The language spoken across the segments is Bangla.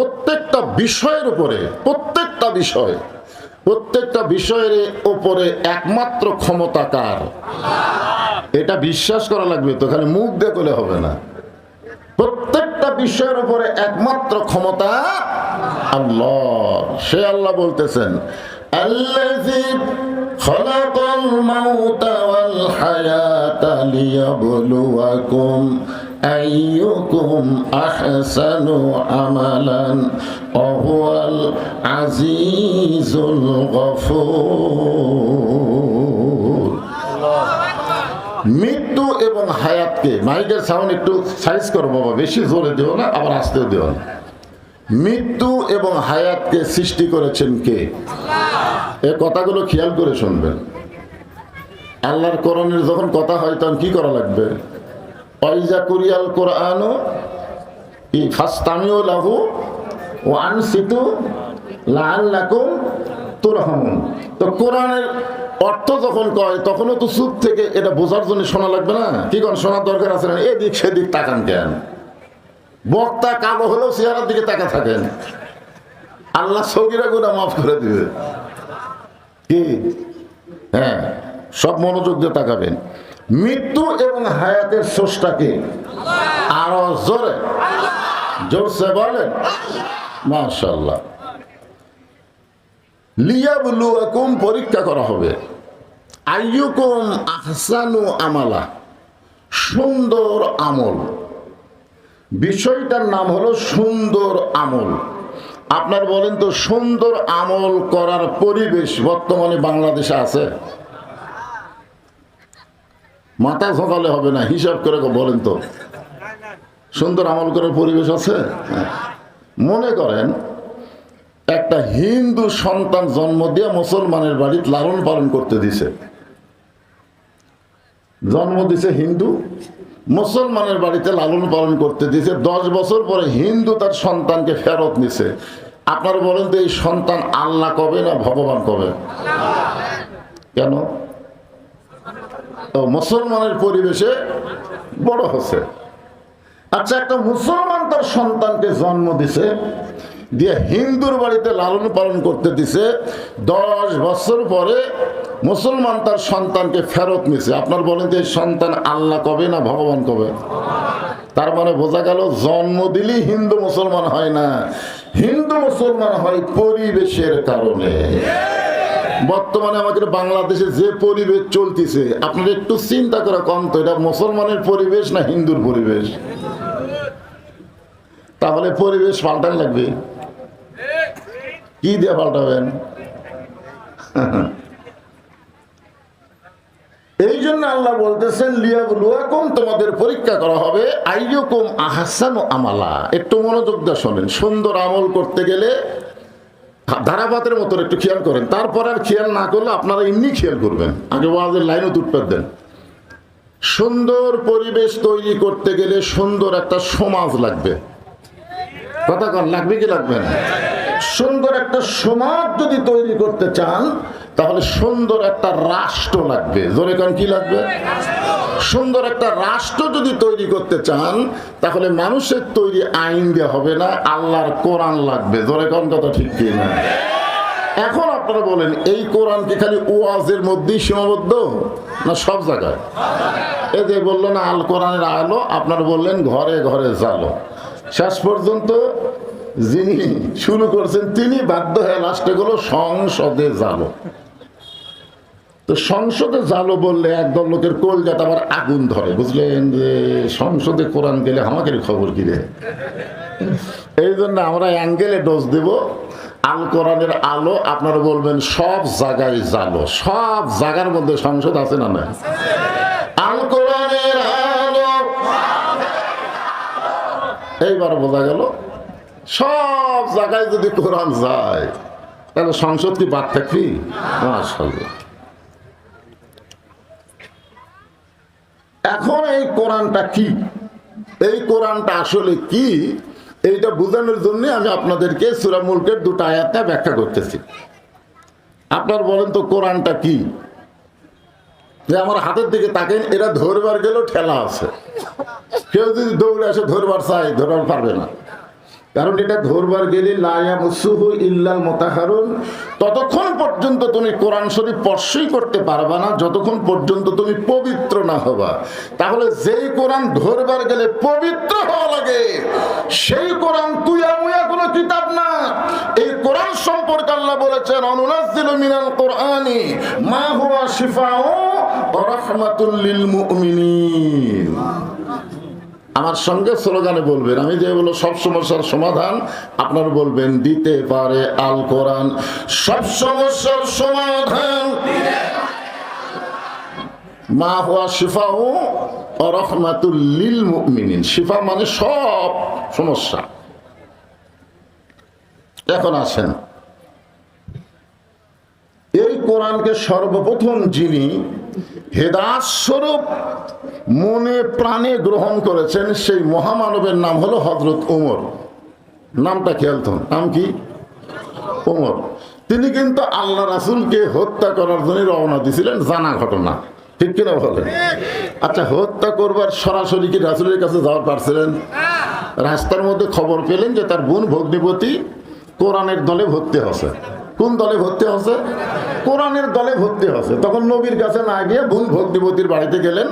প্রত্যেকটা বিষয়ের উপরে, প্রত্যেকটা বিষয়ের উপরে একমাত্র ক্ষমতা কার? এটা বিশ্বাস করা লাগবে তো, খালি মুখ দিয়ে বলে হবে না। প্রত্যেকটা বিষয়ের উপরে একমাত্র ক্ষমতা আল্লাহ। সে আল্লাহ বলতেছেন, আল্লাযী খালাকাল মাউতা ওয়াল হায়াতা লিয়াবলুয়াকুম আইয়ুকুম আহসানু আমালান ওয়া হুয়াল আজিজুল গফুর। মৃত্যু এবং হায়াতকে, মাইকের সাউন্ড একটু সাইজ করো বাবা, বেশি জোরে দিও না, আবার আস্তে দিও না। মৃত্যু এবং হায়াতকে সৃষ্টি করেছেন কে? এই কথাগুলো খেয়াল করে শুনবেন। আল্লাহর কোরআনের যখন কথা হয় তখন কি করা লাগবে? ওয়াইজা কুরিয়াল কোরআন ফাসতামিউ লাহু ওয়া আনসিতু লাআল্লাকুম তুরহামুন। তো কোরআনের অর্থ যখন কয় তখনও তো চুপ থেকে এটা বোঝার জন্য শোনা লাগবে না? কি কোন শোনার দরকার আছে না? এদিক সেদিক তাকান কেন? বক্তা কালো হলেও চেহারার দিকে তাকা থাকেন, আল্লাহ সগীরা গুনাহ মাফ করে দিবে। কি? হ্যাঁ, সব মনোযোগ দিয়ে তাকাবেন। মৃত্যু এবং হায়াতের স্রষ্টাকে আরো জোরে জোরসে বলেন মাশাআল্লাহ। লিয়াবলুয়াকুম, পরীক্ষা করা হবে। আইয়ুকুম আহসানু আমালা, সুন্দর আমল। বিষয়টার নাম হলো সুন্দর আমল। আপনার বলেন তো, সুন্দর আমল করার পরিবেশ বর্তমানে বাংলাদেশে আছে? মাথা ঝোঁকালে হবে না, হিসাব করে বলেন তো, সুন্দর আমল করার পরিবেশ আছে? মনে করেন একটা হিন্দু সন্তান জন্ম দিয়ে মুসলমানের বাড়িতে লালন পালন করতে দিছে, জন্ম দিছে হিন্দু, মুসলমানের বাড়িতে লালন পালন করতে দিছে। 10 বছর পরে হিন্দু তার সন্তানকে ফেরত নিছে। আপনারা বলেন তো, এই সন্তান আল্লাহ কবে না ভগবান কবে? কেন? মুসলমানের পরিবেশে বড় হচ্ছে। আচ্ছা, একটা মুসলমান তার সন্তানকে জন্ম দিছে, দিয়ে হিন্দুর বাড়িতে লালন পালন করতে দিছে। 10 বছর পরে মুসলমান তার সন্তানকে ফেরত নিছে। আপনার বলেন যে সন্তান আল্লাহ কবে না ভগবান কবে? তার মানে বোঝা গেল, জন্ম দিলেই হিন্দু মুসলমান হয় না, হিন্দু মুসলমান হয় পরিবেশের কারণে। বর্তমানে আমাদের বাংলাদেশে যে পরিবেশ চলতেছে, আপনারা একটু চিন্তা করে কম তো, এটা মুসলমানের পরিবেশ না হিন্দুর পরিবেশ? তাহলে পরিবেশ পাল্টান লাগবে। কি দিয়ে পাল্টাবেন? এই জন্য আল্লাহ বলতেছেন, লিয়াবলুয়াকুম, তোমাদের পরীক্ষা করা হবে, আইয়ুকুম আহসানু আমালা। একটু মনোযোগ দিয়ে শোনেন। সুন্দর আমল করতে গেলে ধারাবাতের মতো একটু খেয়াল করেন, তারপর আর খেয়াল না করলে আপনারা এমনি খেয়াল করবেন। আগে ওয়াজের লাইনও উৎপাদ দেন। সুন্দর পরিবেশ তৈরি করতে গেলে সুন্দর একটা সমাজ লাগবে। কথা কন, লাগবে কি লাগবে না? সুন্দর একটা সমাজ যদি তৈরি করতে চান তাহলে সুন্দর একটা রাষ্ট্র লাগবে। জোরে কন, কি লাগবে? সুন্দর একটা রাষ্ট্র যদি তৈরি করতে চান তাহলে মানুষের তৈরি আইন দেওয়া হবে না, আল্লাহর কোরআন লাগবে। জোরে কন, কথা ঠিক কি না? এখন আপনারা বলেন, এই কোরআন কি খালি ওয়াজের মধ্যেই সীমাবদ্ধ না সব জায়গায়? এই যে বললো না আল কোরআনের আলো, আপনারা বললেন ঘরে ঘরে জালো। শেষ পর্যন্ত যিনি শুরু করছেন তিনি বাধ্য হয়ে লাস্টে গুলো সংসদে জালো। তো সংসদে জালো বললে একদল লোকের কলজাটা আবার আগুন ধরে, বুঝলেন? যে সংসদে কোরআন গেলে আমাদের খবর কি রে? এই জন্য আমরা অ্যাঙ্গেলে ডোজ দেব। আল কোরআনের আলো, আপনারা বলবেন সব জায়গায় জালো। সব জায়গার মধ্যে সংসদ আছে না না? আল কোরআনের আলো, এইবার বোঝা গেল সব জায়গায় যদি কোরআন যায় তাহলে সংসদ কি বাদ থাকবি? মাশাআল্লাহ। এখন এই কোরআনটা কি, এই কোরআনটা আসলে কি, এইটা বোঝানোর জন্য আমি আপনাদেরকে সূরা মুলকের 2টা আয়াতটা ব্যাখ্যা করতেছি। আপনার বলেন তো কোরআনটা কি? যে আমার হাতের দিকে তাকেন, এরা ধরবার গেলেও ঠেলা আছে। কেউ যদি দৌড়ে এসে ধরবার চায় ধরবার পারবে না। কারণ এটা ধরবার গেলে লা ইয়ামাসসুহু ইল্লাল মুতাহহারুন, ততক্ষণ পর্যন্ত তুমি কোরআন শরীফ স্পর্শই করতে পারবা না যতক্ষণ পর্যন্ত তুমি পবিত্র না হবা। তাহলে যেই কোরআন ধরবার গেলে পবিত্র হওয়া লাগে, সেই কোরআন তুইয়া মুয়া কোনো কিতাব না। এই কোরআন সম্পর্কে আল্লাহ বলেছেন, অনুনাজ্জিলু মিনাল কোরআনি মা হুয়া শিফাউ ওয়া রাহমাতুল লিল মুমিনিন। আমার সঙ্গে স্লোগানে বলবেন, আমি যে বলো সব সমস্যার সমাধান, আপনার বলবেন দিতে পারে আল কোরআন সব সমস্যার সমাধান। মা হুয়া শিফাউ ওয়া রাহমাতুল লিল মুমিনিন। শিফা মানে সব সমস্যা। এখন আসেন, এই কোরআনকে সর্বপ্রথম যিনি হেদায়েত স্বরূপ মনে প্রাণে গ্রহণ করেছেন, সেই মহামানবের নাম হলো হযরত ওমর। নামটা খেয়াল তো, নাম কি? ওমর। তিনি কিন্তু আল্লাহ রাসূলকে হত্যা করার জন্য রওনা দিয়েছিলেন, জানা ঘটনা, ঠিক কিনা বলেন? আচ্ছা, হত্যা করবার সরাসরি কি রাসূলের কাছে যাওয়ার পারছিলেন? রাস্তার মধ্যে খবর পেলেন যে তার বোন ভগ্নিপতি কোরআনের দলে ভর্তি হচ্ছে। কোন দলে ভর্তি হচ্ছে? কোরআনের দলে ভর্তি হচ্ছে। তখন নবীর কাছে না গিয়ে বোন ভগ্নিপতির বাড়িতে গেলেন।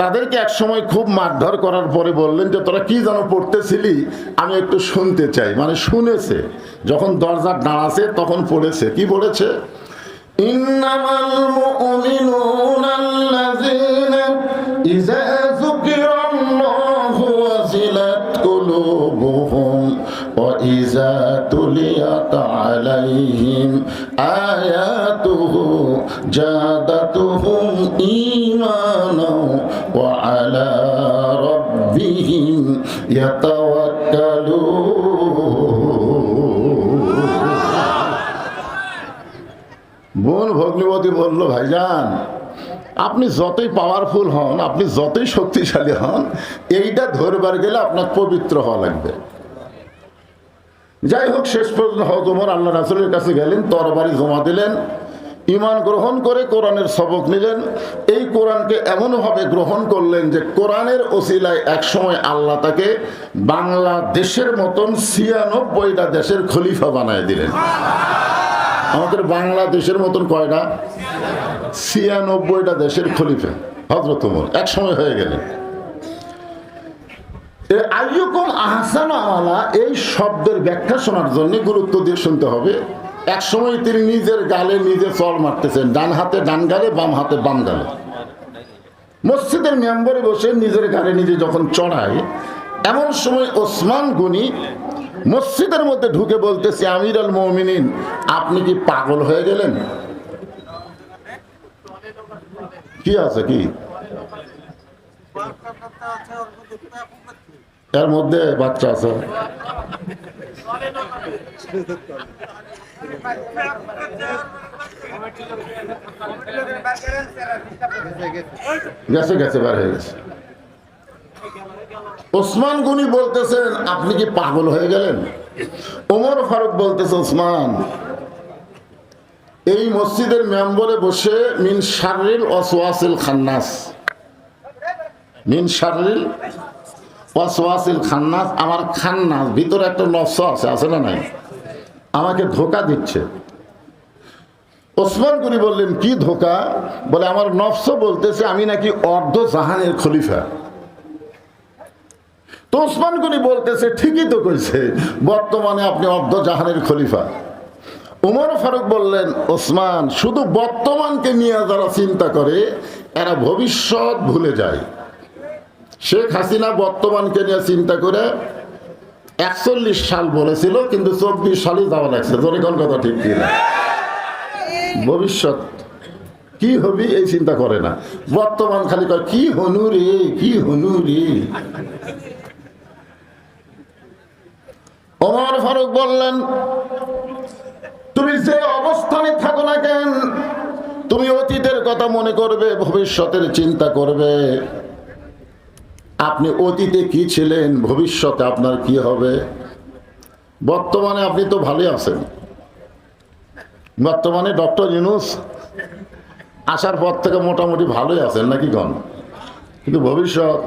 তাদেরকে এক সময় খুব মারধর করার পরে বললেন যে তোরা কি যেন পড়তেছিলি, আমি একটু শুনতে চাই। মানে শুনেছে, যখন দরজার দাঁড়াছে তখন পড়েছে। কি পড়েছে? ইন্নামাল মুমিনুনা আল্লাযীনা ইযা যুকিরাল্লাহু ওয়াজিলাত কুলুবুহুম ওয়া ইযা তুলিয়াত আলাইহিম আয়াতুহু জাদাতুহুম ঈমানাও ওয়া আলা রাব্বিহিম ইয়াতাওয়াক্কালুন। বোন ভগ্নিপতি বলল, ভাইজান আপনি যতই পাওয়ারফুল হন, আপনি যতই শক্তিশালী হন, এইটা ধরবার গেলে আপনার পবিত্র হওয়া লাগবে। যাই হোক, শেষ পর্যন্ত হযরত ওমর আল্লাহ রাসূলের কাছে গেলেন, তরবারি জমা দিলেন, ঈমান গ্রহণ করে কোরআনের সবক নিলেন। এই কোরআনকে এমনভাবে গ্রহণ করলেন যে কোরআনের ওসিলায় একসময় আল্লাহ তাকে বাংলাদেশের মতন ৯৬টা দেশের খলিফা বানায় দিলেন। আমাদের বাংলাদেশের মতন কয়টা? ৯৬টা দেশের খলিফা হযরত ওমর এক সময় হয়ে গেলেন। আইয়ুকুম আহসানু আমালা, এই শব্দের ব্যাখ্যা শোনার জন্য গুরুত্ব দিয়ে শুনতে হবে। এক সময় তিনি নিজের গালে নিজে চড় মারতেছেন, ডান হাতে ডান গালে, বাম হাতে বাম গালে। মসজিদের মেম্বরে বসে নিজের গালে নিজে যখন চড়ায়, এমন সময় ওসমান গনি মসজিদের মধ্যে ঢুকে বলতেছে, আমির আল মুমিনিন আপনি কি পাগল হয়ে গেলেন? কি আছে কি এর মধ্যে? বাচ্চা আছে, গেছে গেছে বার হয়ে গেছে। ওসমান গনি বলতেছেন আপনি কি পাগল হয়ে গেলেন? ওমর ফারুক বলতেছে, ওসমান এই মসজিদের মেম্বরে বসে মিন শাররিল ওয়াসওয়াসিল খান্নাস, মিন শাররিল ওয়াসওয়াসিল খান্নাস, আমার খান্নাস ভিতরে একটা নফস আছে, আছে না নাই? আমাকে ধোঁকা দিচ্ছে। ওসমান গনি বললেন কি ধোঁকা? বলে আমার নফস বলতেছে আমি নাকি অর্ধ জাহানের খলিফা। তো ওসমান গনি বলতেছে ঠিকই তো কইছে, বর্তমানে আপনি অর্ধ জাহানের খলিফা। ওমর ফারুক বললেন, ওসমান শুধু বর্তমানকে নিয়ে যারা চিন্তা করে এরা ভবিষ্যৎ ভুলে যায়। শেখ হাসিনা বর্তমানকে নিয়ে চিন্তা করে ৪১ সাল বলেছিল, কিন্তু ২৪ সালই যাওয়া লাগছে। জোরে কোন কথা ঠিক কিনা? ভবিষ্যৎ কি হবি এই চিন্তা করে না, বর্তমান খালি কয় কি হনু রে, কি হনু রে। ওমর ফারুক বললেন, তুমি যে অবস্থানে থাকো না কেন, তুমি অতীতের কথা মনে করবে, ভবিষ্যতের চিন্তা করবে। আপনি অতীতে কি ছিলেন, ভবিষ্যতে আপনার কি হবে। বর্তমানে আপনি তো ভালোই আছেন, বর্তমানে ডক্টর ইউনূস আসার পর থেকে মোটামুটি ভালোই আছেন নাকি গণ, কিন্তু ভবিষ্যৎ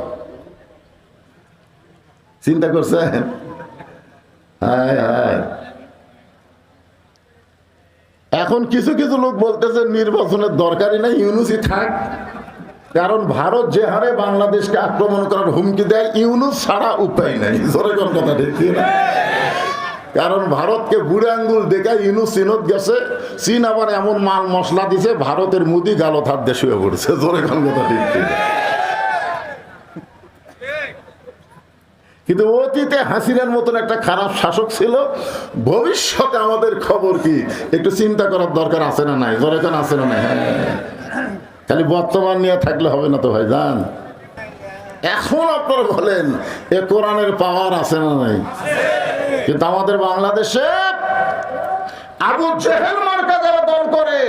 চিন্তা করছেন? হায় হায়। এখন কিছু কিছু লোক বলতেছে নির্বাচনের দরকারই নাই, ইউনূসই থাক। কারণ ভারত যে হারে বাংলাদেশকে আক্রমণ করার হুমকি দেয়, ইউনূস ছাড়া উপায় নাই। জোরে কোন কথা ঠিক না? কারণ ভারতকে বুড়ে আঙ্গুল দেখা ইউনূস চীনত গেছে, চীন আবার এমন মাল মশলা দিছে, ভারতের মুদি গালত হাত দিয়ে শুয়ে পড়ছে। জোরে কোন কথা ঠিক না? কিন্তু অতীতে হাসিনার মতন একটা খারাপ শাসক ছিল, ভবিষ্যতে আমাদের খবর কি একটু চিন্তা করার দরকার আছে না নাই? জোরে কোন আছে না নাই? খালি বর্তমান নিয়ে থাকলে হবে না তো ভাই জান। এখন আপনারা বলেন এ কোরআনের পাওয়ার আছে না নাই? কিন্তু আমাদের বাংলাদেশে আবু জেহেল মার্কা যারা দল করে,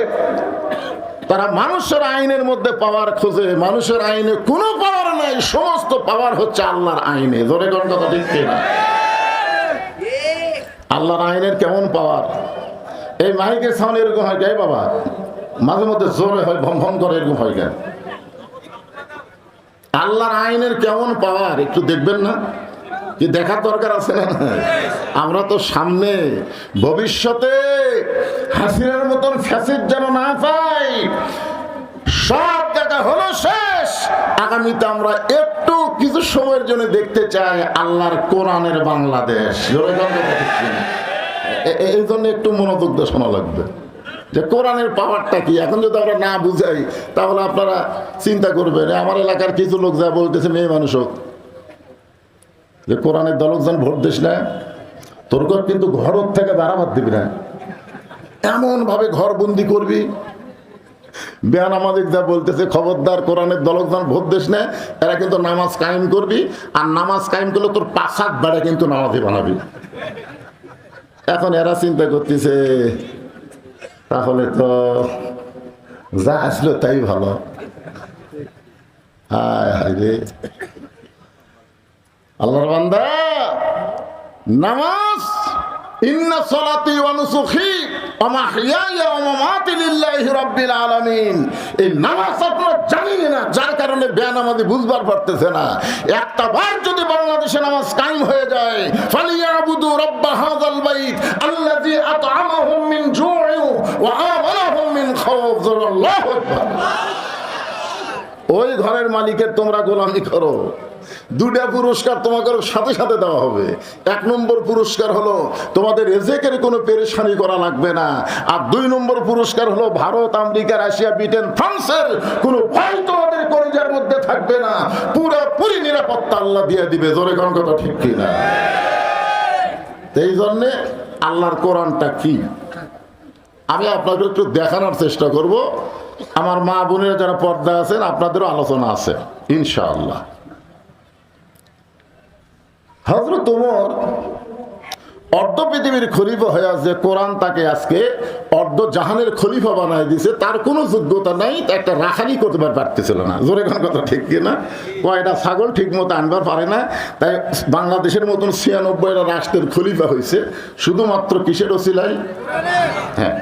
তারা মানুষের আইনের মধ্যে পাওয়ার খোঁজে। মানুষের আইনে কোনো পাওয়ার নাই, সমস্ত পাওয়ার হচ্ছে আল্লাহর আইনে। জোরে কোন কথা ঠিক না? আল্লাহর আইনের কেমন পাওয়ার? এই মাইকের সাউন্ড এরকম হয় গাই বাবা, মাঝে মধ্যে জোরে হয়, ভম ভম করে, এরকম হয় কেন? আল্লাহর আইনের কেমন পাওয়ার একটু দেখবেন না? কি দেখার দরকার আছে না? আমরা তো সামনে ভবিষ্যতে হাসিনার মতন ফ্যাসিড যেন না পাই, সব জায়গা হলো শেষ। আগামীতে আমরা একটু কিছু সময়ের জন্য দেখতে চাই আল্লাহর কোরআনের বাংলাদেশ। এই জন্য একটু মনোযোগ দিয়ে শোনা লাগবে যে কোরআনের পাওয়ারটা কি। এখন যদি আমরা না বুঝাই তাহলে আপনারা চিন্তা করবেন। আমার এলাকার কিছু লোক যা বলতেছে, মেয়ে মানুষ হোক, যে কোরআনের দলকজন ভোট দিস না, তোর ঘর কিন্তু ঘর থেকে বাড়াবার দিবি না, এমন ভাবে ঘর বন্দি করবি। বেয়ান আমাদের যা বলতেছে, খবরদার কোরআনের দলকজন ভোট দিস না, এরা কিন্তু নামাজ কায়েম করবি, আর নামাজ কায়েম করলে তোর 5-7 বেড়া কিন্তু নামাজই বানাবি। এখন এরা চিন্তা করতেছে তাহলে তো যা আসলো তাই ভালো। হায় হায় রে আল্লাহর বান্দা, নামাজ, ইন্না সলাতি ওয়া নুসুখি ওয়া মাহইয়ায়া ওয়া মামাতি লিল্লাহি রাব্বিল আলামিন। এই নামাজ আপনারা জানেন না, যার কারণে বেনামাজি বুঝবার পারতেছে না। একটা বার যদি বাংলাদেশে নামাজ কায়েম হয়ে যায়, ফালিয়াবুদু রাব্বা হাযাল বাইত আল্লাযী আত'আমাহুম মিন জু'ইন ওয়া আমানাহুম মিন খাউফ। আল্লাহু আকবার। ওই ঘরের মালিকের তোমরা গোলামি করো। দুটা পুরস্কার তোমাকে সাথে সাথে দেওয়া হবে। 1 নম্বর পুরস্কার হলো তোমাদের রিজিকের কোনো পেরেশানি করা লাগবে না, আর 2 নম্বর পুরস্কার হলো ভারত, আমেরিকা, রাশিয়া, ব্রিটেন, ফ্রান্সের কোনো ভয় তোমাদের কলিজার মধ্যে থাকবে না। পুরোপুরি নিরাপত্তা আল্লাহ দিয়ে দিবে। জোরে কোন কথা ঠিক কি না? এই জন্যে আল্লাহর কোরআনটা কি আমি আপনাদের একটু দেখানোর চেষ্টা করব। আমার মা বোনেরা যারা পর্দা আছেন, আপনাদেরও আলোচনা আছে ইনশাআল্লাহ। হযরত ওমর অর্ধ পৃথিবীর খলিফা হয়ে যে কোরআন তাকে আজকে অর্ধ জাহানের খলিফা বানায় দিছে, তার কোনো যোগ্যতা নাই, একটা রাখালি করতে পারতেছিল না। জোরে কোন কথা ঠিক কিনা? কয়টা ছাগল ঠিক মতো আনবার পারে না, তাই বাংলাদেশের মতন 96টা রাষ্ট্রের খলিফা হয়েছে শুধুমাত্র কিসের ওসিলায়? হ্যাঁ।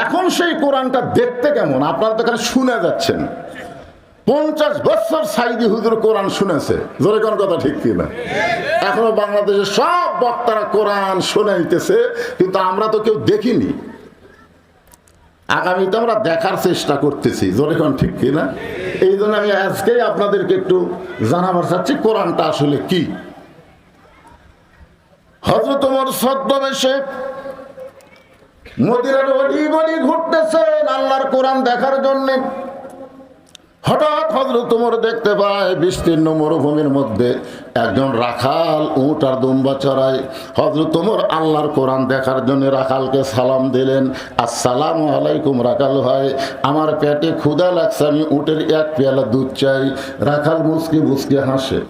এখন সেই কোরআনটা দেখতে কেমন আপনারা তো খালি শুনে যাচ্ছেন। 50 বছর সাইদি হুজুর কোরআন শুনেছে। জোরে কোন কথা ঠিক কিনা? এখনো বাংলাদেশের সব বক্তারা কোরআন শোনাইতেছে, কিন্তু আমরা তো কেউ দেখিনি। আগামীতে আমরা দেখার চেষ্টা করতেছি। জোরে কোন ঠিক কিনা? এই জন্য আমি আজকেই আপনাদেরকে একটু জানাবার চাচ্ছি কোরআনটা আসলে কি। হযরত ওমর ছদ্মবেশে মদিনার অলি গলি ঘুরতেছেন আল্লাহর কোরআন দেখার জন্য। হঠাৎ হযরত ওমর দেখতে পায় বিস্তীর্ণ মরুভূমির মধ্যে একজন রাখাল উট আর দুম্বা চড়ায়। হযরত ওমর আল্লাহর কোরআন দেখার জন্য রাখালকে সালাম দিলেন, আসসালামু আলাইকুম রাখাল ভাই, আমার পেটে ক্ষুধা লাগছে, আমি উটের 1 পেয়ালা দুধ চাই। রাখাল মুচকি মুচকি হাসে।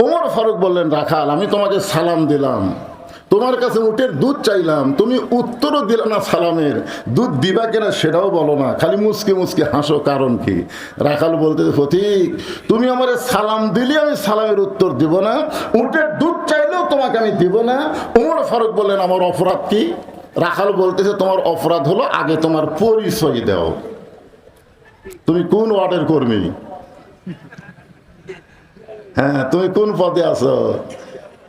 ওমর ফারুক বললেন, রাখাল আমি তোমাকে সালাম দিলাম, তোমার কাছে উটের দুধ চাইলাম, তুমি উত্তরও দিলে না সালামের, দুধ দিবা কিনা সেটাও বলো না, খালি মুচকি মুচকি হাসো, কারণ কি? রাখাল বলতে, ফতিক তুমি আমার সালাম দিলে আমি সালামের উত্তর দিব না, উটের দুধ চাইলেও তোমাকে আমি দিব না। ওমর ফারুক বললেন, আমার অপরাধ কি? রাখাল বলতেছে, তোমার অপরাধ হলো আগে তোমার পরিচয় দাও, তুমি কোন ওয়ার্ডের কর্মী? হ্যাঁ, তুমি কোন পদে আছো?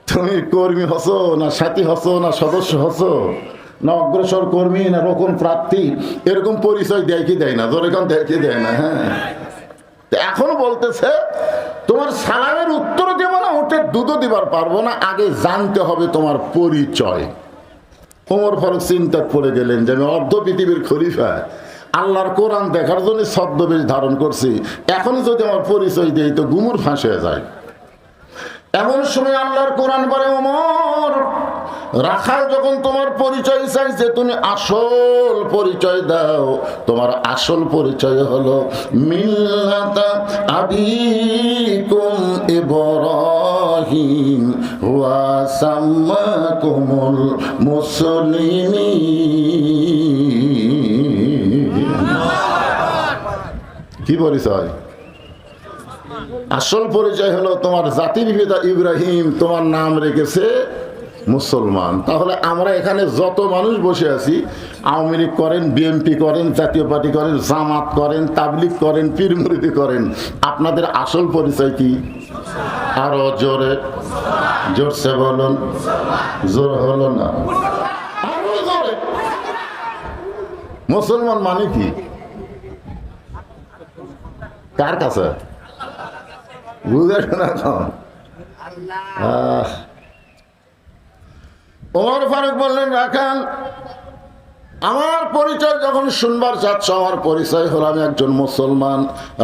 তুমি কর্মী হছো না সাথী হছো না সদস্য হছো না অগ্রসর কর্মী না রকম প্রার্থী, এরকম পরিচয় দেয় কি দেয় না? ধরে কান দেয় কি দেয় না? হ্যাঁ, এখন বলতেছে তোমার সালামের উত্তর দেব না, ওটা দুধও দিবার পারবো না, আগে জানতে হবে তোমার পরিচয়। ওমর ফারুক চিন্তা পড়ে গেলেন যে আমি অর্ধ পৃথিবীর খলিফা, আল্লাহর কোরআন দেখার জন্য ছদ্মবেশ ধারণ করছি, এখন যদি আমার পরিচয় দেই তো গুমর ফাঁস হয়ে যায়। এমন সময় আল্লাহর কোরআন বলে, ওমর রাখাল যখন তোমার পরিচয় চাইছে তুমি আসল পরিচয় দাও। তোমার আসল পরিচয় হলো মিল্লাতা আবিকুম ইব্রাহিম ওয়া সাম্মাকুমুল মুসলিমিন। কি পরিচয়? আসল পরিচয় হলো তোমার জাতির পিতা ইব্রাহিম তোমার নাম রেখেছে মুসলমান। তাহলে আমরা এখানে যত মানুষ বসে আছি, আওয়ামী লীগ করেন, বিএনপি করেন, জাতীয় পার্টি করেন, জামাত করেন, তাবলিগ করেন, পীর মুরিদি করেন, আপনাদের আসল পরিচয় কি? আরো জোরে, জোরসে বলুন। জোর হলো না, আরো জোরে। মুসলমান মানে কি? কার কাছে? বুঝে শোনা কম। ওমর ফারুক বললেন, রাখাল আমার পরিচয় যখন শুনবার চাচ্ছ, আমার পরিচয় হলো আমি একজন মুসলমান।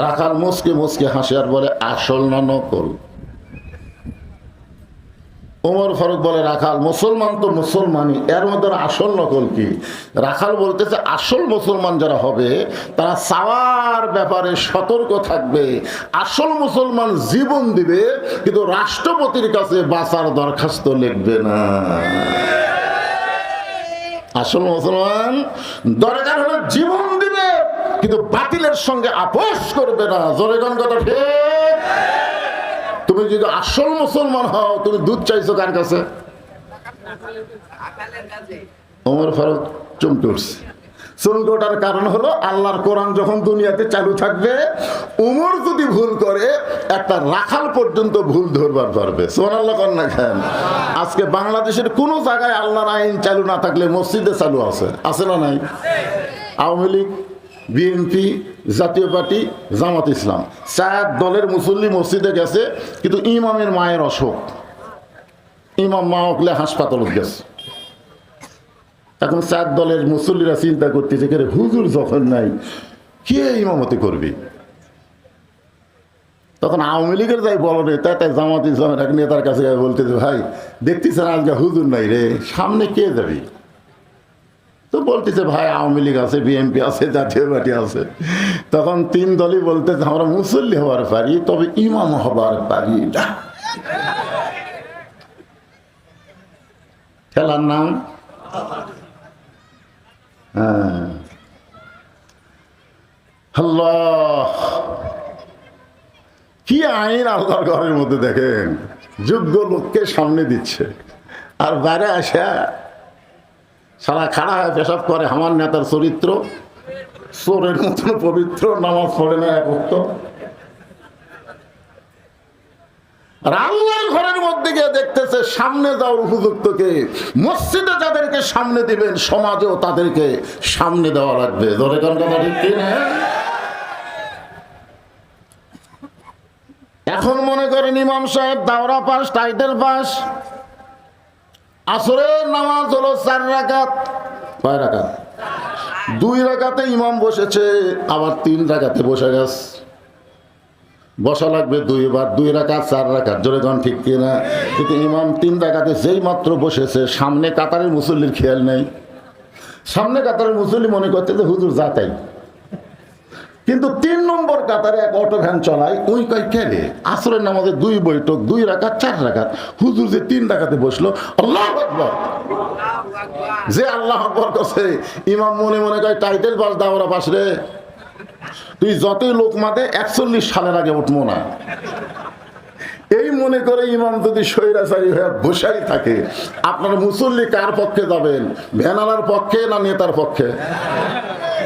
রাখাল মুসকে মুসকে হাসে আর বলে, আসল না নকল? ওমর ফারুক বলে, রাখাল মুসলমান তো মুসলমানই, এর মধ্যে আসল নকল কি? রাখাল বলতেছে, আসল মুসলমান যারা হবে তারা চাওয়ার ব্যাপারে সতর্ক থাকবে। আসল মুসলমান জীবন দিবে, কিন্তু রাষ্ট্রপতির কাছে বাঁচার দরখাস্ত লিখবে না। আসল মুসলমান দরকার হলে জীবন দিবে, কিন্তু বাতিলের সঙ্গে আপোষ করবে না। জোরে কোন কথা ঠিক? তুমি যদি আসল মুসলমান হও, তুমি দুধ চাইছো কার কাছে? ওমর ফারুক চমকে উঠছে। চমকে ওঠার কারণ হলো, আল্লাহর কোরআন যখন দুনিয়াতে চালু থাকবে, উমর যদি ভুল করে একটা রাখাল পর্যন্ত ভুল ধরবার পারবে। সুবহানাল্লাহ কর না কেন? আজকে বাংলাদেশের কোন জায়গায় আল্লাহর আইন চালু না থাকলে মসজিদে চালু আছে, আছে না নাই? আওয়ামী লীগ, বিএনপি, জাতীয় পার্টি, জামাত ইসলাম, 4 দলের মুসল্লি মসজিদে গেছে, কিন্তু ইমামের মায়ের অসুখ, ইমাম মা হলে হাসপাতাল গেছে। এখন 4 দলের মুসল্লিরা চিন্তা করতেছে, হুজুর যখন নাই কে ইমামতি করবি? তখন আওয়ামী লীগের যাই বলো রে, তাই জামাত ইসলামের এক নেতার কাছে বলতেছে, ভাই দেখতেছেন আজকে হুজুর নাই রে, সামনে কে যাবি? তো বলতেছে, ভাই আওয়ামী লীগ আছে, বিএনপি আছে, জাতীয় পার্টি আছে। তখন 3 দলই বলতেছে, আমরা মুসল্লি হবার পারি, তবে ইমাম হবার পারি না। খেলার নাম আল্লাহ। কি আইন আল্লাহর ঘরের মধ্যে দেখেন, যোগ্য লোককে সামনে দিচ্ছে, আর বাইরে আসা সারা খাড়া হয়ে পেশাব করে। আমার নেতার চরিত্র চোরের মতন পবিত্র, নামাজ পড়ে না এক ওয়াক্ত। আল্লাহর ঘরের মধ্যে গিয়ে দেখতেছে সামনে যাওয়ার উপযুক্তকে। মসজিদে যাদেরকে সামনে দিবেন, সমাজেও তাদেরকে সামনে দেওয়া লাগবে। ধরে কোন কথা ঠিক কিনা? এখন মনে করেন ইমাম সাহেব দাওরা পাস, টাইটেল পাস, আসরের নামাজ হলো 4 রাকাত। কয় রাকাত? 2 রাকাতে ইমাম বসেছে, আবার 3 রাকাতে বসে গেছে। বসা লাগবে 2 বার, 2 রাকাত 4 রাকাত। জোরে কোন ঠিক কিনা? কিন্তু ইমাম 3 রাকাতে যেই মাত্র বসেছে, সামনে কাতারের মুসল্লির খেয়াল নেই। সামনে কাতারের মুসল্লি মনে করতে যে হুজুর যা তাই, কিন্তু 3 নম্বর কাতারে এক অটো ভ্যান চলায়, ওই কয় কেলে আসরের নামাজে 2 বৈঠক, 2 রাকাত 4 রাকাত, হুজুর যে 3 রাকাতে বসলো। আল্লাহু আকবার। যে আল্লাহু আকবার কাছে ইমাম মনে মনে কয় টাইটেল পাস, দাওরা পাস রে, তুই যতই লোক মাতে 41 সালের আগে উঠবো না। এই মনে করে ইমাম যদি স্বৈরাচারী হয়ে বসাই থাকে, আপনার মুসল্লি কার পক্ষে যাবেন? ভ্যানালার পক্ষে না নেতার পক্ষে?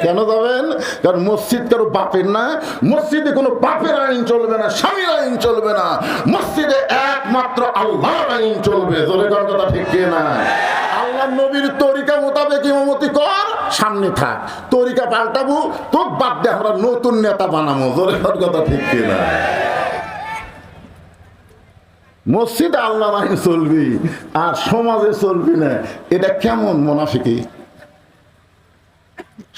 কেন যাবেন? কারণ মসজিদ কারো বাপের না, মসজিদে কোনো বাপের আইন চলবে না, স্বামীর আইন চলবে না, মসজিদে একমাত্র আল্লাহর আইন চলবে। জোরে কোন কথা ঠিক না? আল্লাহ নবীর তরিকা মোতাবেক ইমামতি কর, সামনে থাক, তরিকা পাল্টাবো তো বাদ দে, আমরা নতুন নেতা বানাবো। জোরে কোন কথা ঠিক না? মসজিদে আল্লাহ আইন চলবি আর সমাজে চলবি না, এটা কেমন মুনাফিকি?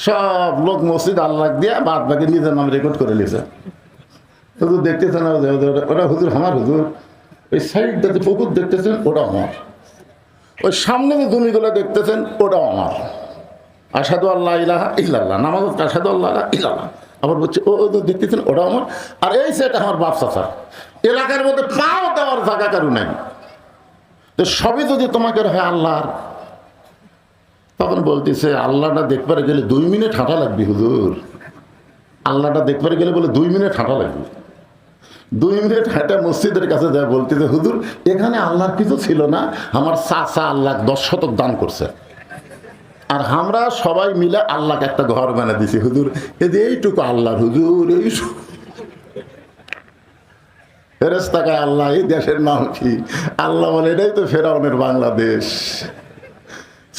সব লোক মসজিদ আল্লাহ দিয়ে বাদ বাকি নিজের নাম রেকর্ড করে নিয়েছে। হুজুর দেখতেছেন ওটা হুজুর আমার, হুজুর ওই সাইডটাতে পুকুর দেখতেছেন ওটা আমার, ওই সামনে যে জমিগুলো দেখতেছেন ওটাও আমার। আসাদু আল্লাহ ইলাহা ইল্লাল্লাহ, নামাজ আসাদু আল্লাহ ইল্লাল্লাহ, আবার বলছে ও দেখতেছেন ওটাও আমার। আর এই সেট আমার বাপ চাচা, এলাকার মধ্যে পাও দেওয়ার জায়গা কারু নাই। তো সবই যদি তোমাকে হয় আল্লাহর, তখন বলতেছে আল্লাহটা দেখবার গেলে 2 মিনিট হাঁটা লাগবে হুজুর। আল্লাহটা দেখবার গেলে বলে 2 মিনিট হাঁটা লাগবে। 2 মিনিট হাঁটা মসজিদের কাছে যায়, বলতেছে হুজুর এখানে আল্লাহর কিছু ছিল না, আমার চাচা আল্লাহ 10 শতক দান করছে, আর আমরা সবাই মিলে আল্লাহকে একটা ঘর বানিয়ে দিছি হুজুর, এইটুকু আল্লাহর হুজুর। এই ফেরেশতাকায় আল্লাহ, এই দেশের নাম কি? আল্লাহ বলে এটাই তো ফেরাউনের বাংলাদেশ।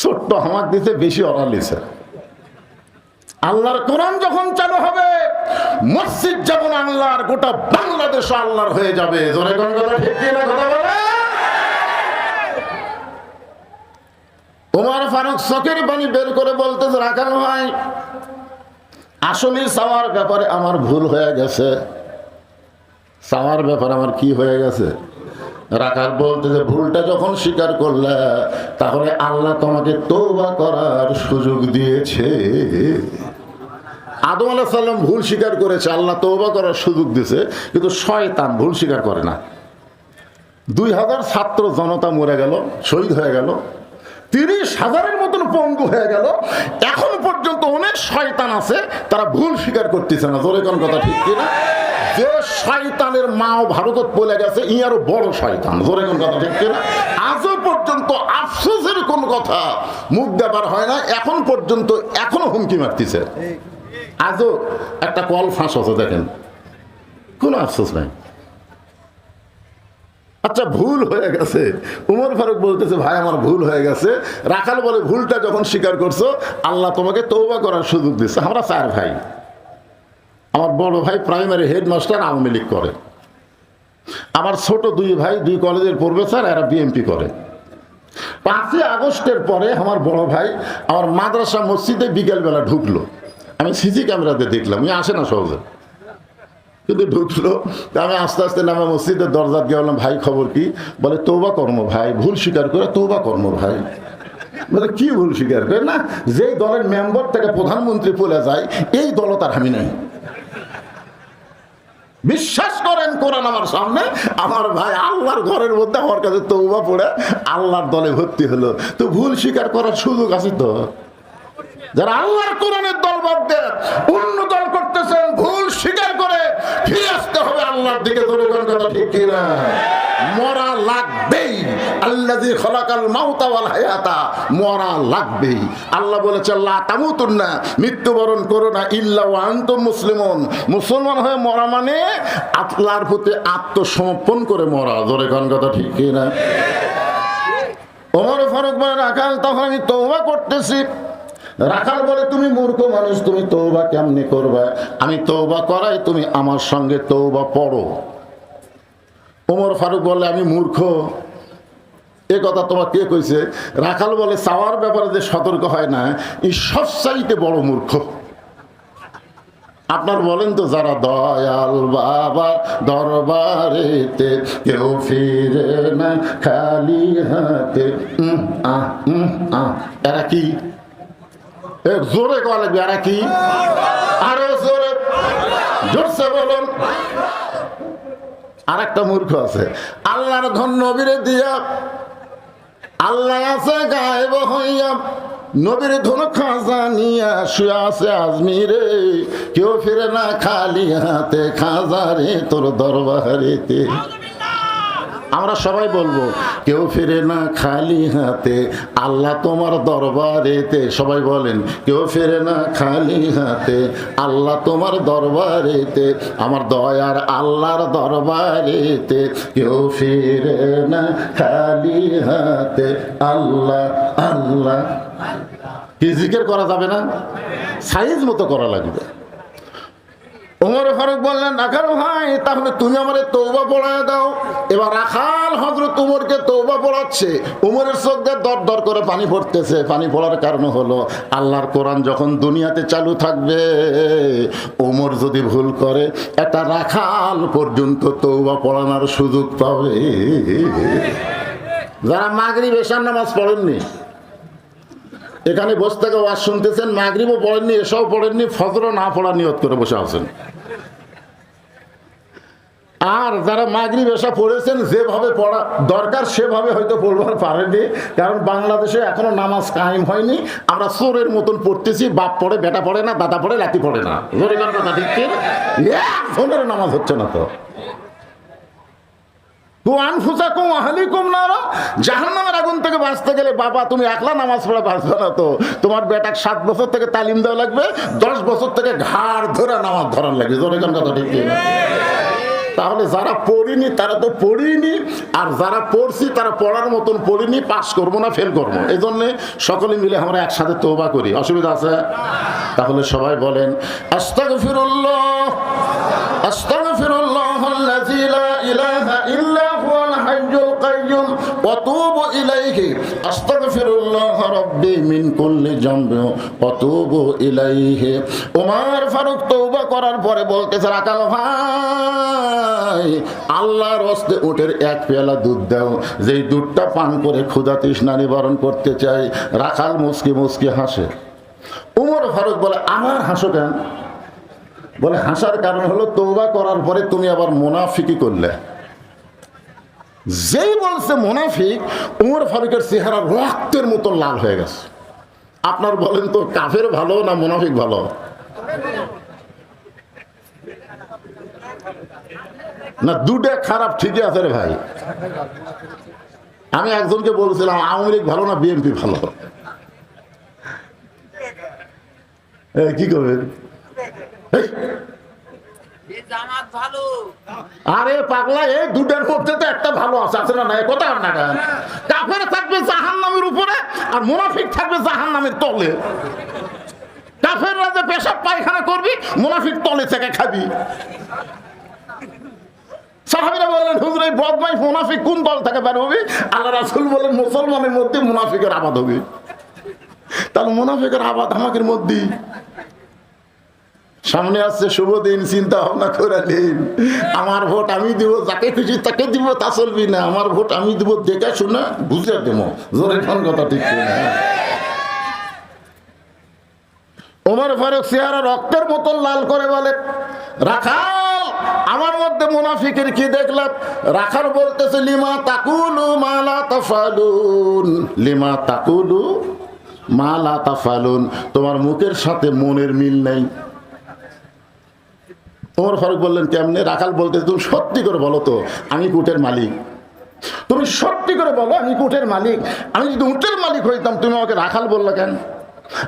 ছোট্ট হামাক দিতে বেশি অরালিছে। আল্লাহর কোরআন যখন চালু হবে, মসজিদ যেমন আল্লাহর, গোটা বাংলাদেশ আল্লাহর হয়ে যাবে। জোরে কোন কথা ঠিক না? কথা বলে ওমর ফারুক চোখের পানি বের করে বলতেছে রাখাল ভাই, আসলে চাওয়ার ব্যাপারে আমার ভুল হয়ে গেছে। চাওয়ার ব্যাপারে আমার কি হয়ে গেছে? রাখাল বলতেছে ভুলটা যখন স্বীকার করলে, তাহলে আল্লাহ তোমাকে তওবা করার সুযোগ দিয়েছে। আদম আলাইহিস সালাম ভুল স্বীকার করেছে, আল্লাহ তওবা করার সুযোগ দিয়েছে, কিন্তু শয়তান ভুল স্বীকার করে না। 2000 ছাত্র জনতা মরে গেল, শহীদ হয়ে গেল, 30,000-এর মতন পঙ্গু হয়ে গেল। এখন পর্যন্ত অনেক শয়তান আছে, তারা ভুল স্বীকার করতেছে না। জোরে কোন কথা ঠিক কিনা? যে শয়তানের মাও ভারতত বলে গেছে, ই আরো বড় শয়তান। জোরে কোন কথা ঠিক কিনা? আজও পর্যন্ত আফসোসের কোন কথা মুখ দেবার হয় না, এখন পর্যন্ত এখনো হুমকি মারতেছে। আজও একটা কল ফাঁস হচ্ছে, দেখেন, কোনো আফসোস নাই। আচ্ছা ভুল হয়ে গেছে, উমর ফারুক বলতেছে ভাই আমার ভুল হয়ে গেছে। রাখাল বলে ভুলটা যখন স্বীকার করছো, আল্লাহ তোমাকে তওবা করার সুযোগ দিচ্ছে। আমরা 4 ভাই, আমার বড় ভাই প্রাইমারি হেডমাস্টার, আওয়ামী লীগ করে। আমার ছোট 2 ভাই 2 কলেজের প্রফেসর, এরা বিএমপি করে। 5ই আগস্টের পরে আমার বড় ভাই আমার মাদ্রাসা মসজিদে বিকেলবেলা ঢুকলো, আমি সিসি ক্যামেরাতে দেখলাম, উনি আসে না সহজে, কিন্তু ঢুকলো। আমি আস্তে আস্তে নামে মসজিদের দরজা গিয়ে বললাম ভাই খবর কি? বলে তওবা কর্ম ভাই, ভুল স্বীকার করে তওবা কর্ম ভাই। বলে কি ভুল স্বীকার করে? না, যেই দলের মেম্বার থেকে প্রধানমন্ত্রী বলে যায়, এই দল তার আমি নাই। বিশ্বাস করেন কোরআন আমার সামনে, আমার ভাই আল্লাহর ঘরের মধ্যে আমার কাছে তওবা পড়ে আল্লাহর দলে ভর্তি হলো। তো ভুল স্বীকার করার সুযোগ আছে তো। যারা আল্লাহর কোরআনের দল বাদ দেন, অন্য দল করতেছেন, ভুল স্বীকার করে ফিরে আসতে হবে আল্লাহর দিকে। ঠিক কিনা? মরা লাগবেই। আল্লাযী খালাকাল মাউতা ওয়াল হায়াতা, মরা লাগবেই। আল্লাহ বলেছে লা তামুতুন্না, মৃত্যুবরণ করো না, ইল্লা ওয়া আনতুম মুসলিমুন। মুসলমান হয়ে মরা মানে আল্লাহর প্রতি আত্মসমর্পণ করে মরা। জোরে কোন কথা ঠিক কিনা? ওমর ফারুক বলে রাখাল তখন আমি তওবা করতেছি। রাখাল বলে তুমি মূর্খ মানুষ, তুমি তওবা কেমনে করবে? আমি তওবা করাই, তুমি আমার সঙ্গে তওবা পড়ো। ওমর ফারুক বলে আমি মূর্খ, এ কথা তোমার কে কইছে? রাখাল বলে চাওয়ার ব্যাপারে যে সতর্ক হয় না, এই সবচাইতে বড় মূর্খ। আপনার বলেন তো, যারা দয়াল বাবা দরবারেতে কেউ ফিরে না খালি হাতে, এরা কি? জোরে কওয়া লাগবে, এরা কি? আরো জোরে, জোরসে বলুন। আর একটা মূর্খ আছে, আল্লাহর ধন নবীরে দিয়া, আল্লাহ আছে গায়েব হইয়া, নবীর ধন খাজা নিয়া শুয়ে আছে আজমিরে, কেউ ফিরে না খালি হাতে, খাজা রে তোর দরবারেতে। আমরা সবাই বলবো, কেউ ফিরে না খালি হাতে, আল্লাহ তোমার দরবারেতে। সবাই বলেন, কেউ ফিরে না খালি হাতে, আল্লাহ তোমার দরবারেতে, আমার দয়ার আল্লাহর দরবারেতে কেউ ফিরে না খালি হাতে, আল্লাহ আল্লাহ। কি জিকির করা যাবে না? সাইজ মতো করা লাগবে। ওমর ফারুক বললেন, রাখাল ভাই, তাহলে তুমি আমারে তওবা পড়ায় দাও। এবার রাখাল হযরত ওমরকে তওবা পড়াচ্ছে। ওমরের চোখ দিয়ে দর দর করে পানি পড়তেছে। পানি পড়ার কারণ হলো, আল্লাহর কোরআন যখন দুনিয়াতে চালু থাকবে, ওমর যদি ভুল করে একটা রাখাল পর্যন্ত তওবা পড়ানোর সুযোগ পাবে। যারা মাগরিব এশার নামাজ পড়েননি, এখানে বসে থেকে ওয়াজ শুনতেছেন, মাগরিবও পড়েননি, এশাও পড়েননি, ফজরও না পড়ার নিয়ত করে বসে আছেন। আর যারা মাগরিব এশা পড়েছেন, যেভাবে পড়া দরকার সেভাবে হয়তো পড়বার পারেনি, কারণ বাংলাদেশে এখনো নামাজ কায়েম হয়নি। আমরা চোরের মতন পড়তেছি, বাপ পড়ে, বেটা পড়ে না, দাদা পড়ে, লাতি পড়ে না। কথা ঠিক কি? একজনের নামাজ হচ্ছে না তো। জাহান্নামের আগুন থেকে বাঁচতে গেলে বাবা তুমি একলা নামাজ পড়ে বাঁচবে না তো, তোমার বেটাকে 7 বছর থেকে তালিম দেওয়া লাগবে, 10 বছর থেকে ঘাড় ধরে নামাজ ধরার লাগবে। কথা ঠিক না? তাহলে যারা পড়িনি তারা তো পড়িনি, আর যারা পড়ছি তারা পড়ার মতন পড়িনি, পাস করবো না ফেল করবো। এই জন্য সকলে মিলে আমরা একসাথে তওবা করি। অসুবিধা আছে? তাহলে সবাই বলেন, আস্তাগফিরুল্লাহ আস্তাগফিরুল্লাহাল্লাযী লা ইলাহা ইল্লা হুয়াল হাইয়ুল কাইয়্যুম ওয়া তুবু ইলাইহি আস্তাগফিরুল্লাহ রাব্বি মিন কুল্লি যামবি ওয়া তুবু ইলাইহি। ওমর ফারুক তওবা করার পরে বলতেছে, রাখাল ভাই, আল্লাহর হস্তে উটের 1 পেয়ালা দুধ দাও, যেই দুধটা পান করে ক্ষুধা তৃষ্ণা নিবারণ করতে চাই। রাখাল মুচকি মুচকি হাসে। ওমর ফারুক বলে, আমার হাসো কেন? বলে, হাসার কারণ হলো তওবা করার পরে তুমি আবার মুনাফিকি করলে। যেই বলছে মুনাফিক, ওমর ফারুকের চেহারা রক্তের মতো লাল হয়ে গেছে। আপনার বলেন তো, কাফের ভালো না মুনাফিক ভালো? না দুটা খারাপ? ঠিকই আছে রে ভাই। আমি একজনকে বলছিলাম, আওয়ামী লীগ ভালো না বিএনপি ভালো? কি করবেন? আরে পাগলা, এই দুটার মধ্যে তো একটা ভালো আছে, আছে না? নাই কথা না। কাফের থাকবে জাহান্নামের উপরে, আর মুনাফিক থাকবে জাহান্নামের তলে। কাফেররা যে পেশাব পায়খানা করবি, মুনাফিক তলে থেকে খাবি। সাহাবীরা বললেন, হুজুর এই বদমাইশ মুনাফিক কোন দল থেকে বের হবে? আল্লাহ রাসূল বলেন, মুসলমানের মধ্যে মুনাফিকের আবাদ হবে। তাহলে মুনাফিকের আবাদ আমাদের মধ্যে। সামনে আসছে শুভ দিন, চিন্তা ভাবনা করে নিন। আমার ভোট আমি দিব, যাকে খুশি তাকে দিব, তা চলবি না। আমার ভোট আমি দিব, দেখে শুনে বুঝে দেবো। জোরে কোন কথা ঠিক না? ওমর ফারুক চেহারা রক্তের মতন লাল করে বলে, রাখাল, আমার মধ্যে মুনাফিকের কি দেখলাম? রাখাল বলতেছে, লিমা তাকুলু মা লা তাফালুন, লিমা তাকুলু মা লা তাফালুন, তোমার মুখের সাথে মনের মিল নেই। ওমর ফারুক বললেন, কেমনে? রাখাল বলতে, তুমি সত্যি করে বলো তো, আমি উটের মালিক। তুমি সত্যি করে বলো, আমি উটের মালিক। আমি যদি উটের মালিক হইতাম, তুমি আমাকে রাখাল বললা কেন?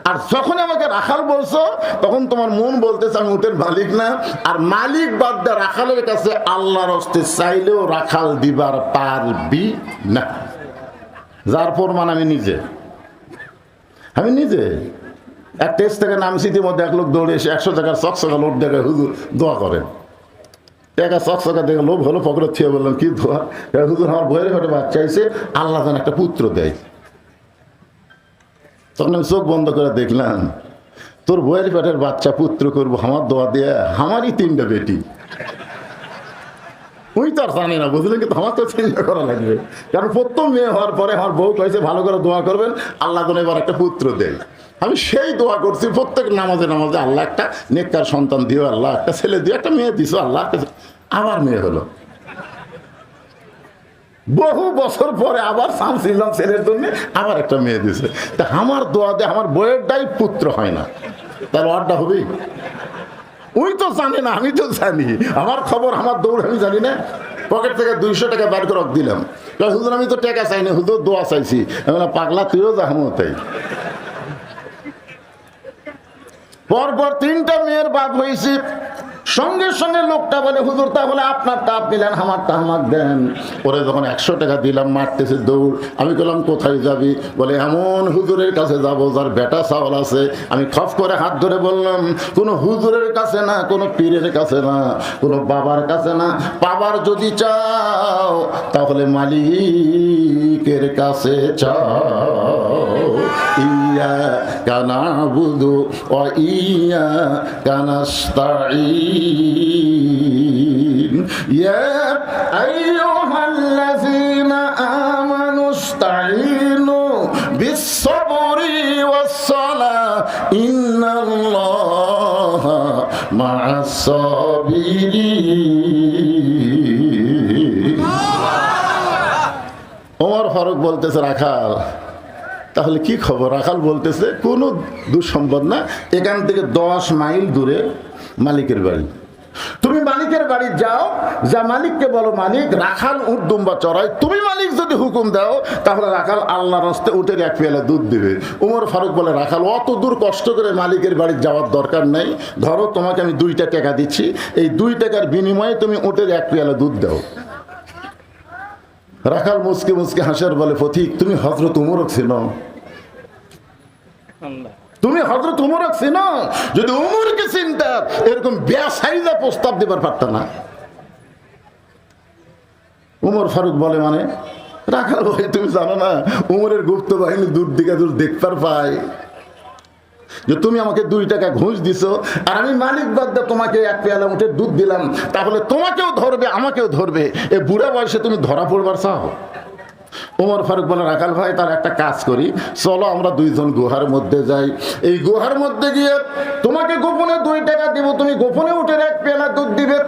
আর যখন আমাকে রাখাল বলছো, তখন তোমার মন বলতেছে আমি উটের মালিক না। আর মালিক বাদ দিয়ে রাখালের কাছে আল্লাহর হস্তে চাইলেও রাখাল দিবার পারবি না। যার প্রমাণ আমি নিজে। এক টেস্ট থেকে নামছি, ইতিমধ্যে এক লোক দৌড়ে এসে 100 টাকার চকচকা লোট দেখে, হুজুর দোয়া করেন। টাকা চকচকা দেখে লোভ হলো, পকেটে থিয়ে বললাম, কি দোয়া? হুজুর আমার বইয়ের ঘরে বাচ্চা হয়েছে, আল্লাহ যেন একটা পুত্র দেয়। তখন আমি চোখ বন্ধ করে দেখলাম, তোর বইয়ের পেটের বাচ্চা পুত্র করবো আমার দোয়া দিয়ে? আমারই 3টা বেটি। ওই তো আর জানি না, বুঝলেন? কিন্তু আমার তো চিন্তা করা লাগবে, কারণ প্রথম মেয়ে হওয়ার পরে আমার বউ কয়েছে ভালো করে দোয়া করবেন, আল্লাহ যেন এবার একটা পুত্র দেয়। আমি সেই দোয়া করছি প্রত্যেক নামাজে নামাজে, আল্লাহ একটা নেককার সন্তান দিও, আল্লাহ একটা ছেলে দিও, একটা মেয়ে দিছো, আল্লাহ আবার মেয়ে হলো। বহু বছর পরে আবার চাচ্ছিলাম ছেলের জন্য, আবার একটা মেয়ে দিছে। তা আমার দোয়া দিয়ে আমার বইয়ের ডাই পুত্র হয় না, তার ওয়ারটা হবে? ওই তো জানে না, আমি তো জানি। আমার খবর, আমার দৌড় আমি জানি না। পকেট থেকে 200 টাকা বার করে দিলাম। হুজুর আমি তো টাকা চাইনি, হুজুর দোয়া চাইছি। আমি বললাম পাগলা তুইও জাহমতাই। পরপর 3টা মেয়ের বাপ হয়েছি। সঙ্গে সঙ্গে লোকটা বলে হুজুর তাহলে আপনারটা আপনি নেন, আমারটা আমাকে দেন। পরে যখন 100 টাকা দিলাম মারতেছে দৌড়। আমি বললাম কোথায় যাবি? বলে এমন হুজুরের কাছে যাবো যার বেটা চাওয়াল আছে। আমি খপ করে হাত ধরে বললাম কোনো হুজুরের কাছে না, কোনো পীরের কাছে না, কোনো বাবার কাছে না। বাবার যদি চাও তাহলে মালিকের কাছে চাও। ইয়্যাকা না'বুদু ওয়া ইয়্যাকা নাস্তাঈন। ইয়া আইয়ুহাল্লাযীনা আমানু ইসতাঈনু বিস-সাবরি ওয়াস-সালাহ ইন্নাল্লাহা মা'আস-সাবিরিন। ওমর ফারুক বলতেছে রাখাল তাহলে কি খবর? রাখাল বলতেছে কোনো দুঃসম্পদ না, এখান থেকে 10 মাইল দূরে মালিকের বাড়ি। তুমি মালিকের বাড়ি যাও, যা মালিককে বলো মালিক রাখাল উট দুম্বা চড়ায়, তুমি মালিক যদি হুকুম দাও তাহলে রাখাল আল্লাহর রাস্তায় উটের 1 পেয়ালা দুধ দেবে। ওমর ফারুক বলে রাখাল অত দূর কষ্ট করে মালিকের বাড়ি যাওয়ার দরকার নেই, ধরো তোমাকে আমি 2টা টাকা দিচ্ছি, এই 2 টাকার বিনিময়ে তুমি উটের 1 পেয়ালা দুধ দাও। রাখাল মুসকে মুসকে হাসার বলে পথিক তুমি হযরত উমরক ছিল, তুমি হযরত উমরক ছিল, যদি উমরকে চিন্তা এরকম বেসাইজা প্রস্তাব দেবার পারত না। উমর ফারুক বলে মানে রাখাল ভাই তুমি জানো না উমরের গুপ্ত বাহিনী দূর দিকে দূর দেখতে পায় যে তুমি আমাকে 2 টাকা ঘুষ দিছো আর আমি মালিক বাদ্দা তোমাকে 1 পেয়ালা উটের দুধ দিলাম, তাহলে তোমাকেও ধরবে আমাকেও ধরবে, এই বুড়া বয়সে তুমি ধরা পড়বার চাও? ওমর ফারুক বলে রাখাল ভাই তার একটা কাজ করি, চলো আমরা 2 জন গুহার মধ্যে যাই, এই গুহার মধ্যে গিয়ে তোমাকে গোপনে 2 টাকা দিব, তুমি গোপনে উটের 1 পেয়ালা দুধ দিবে,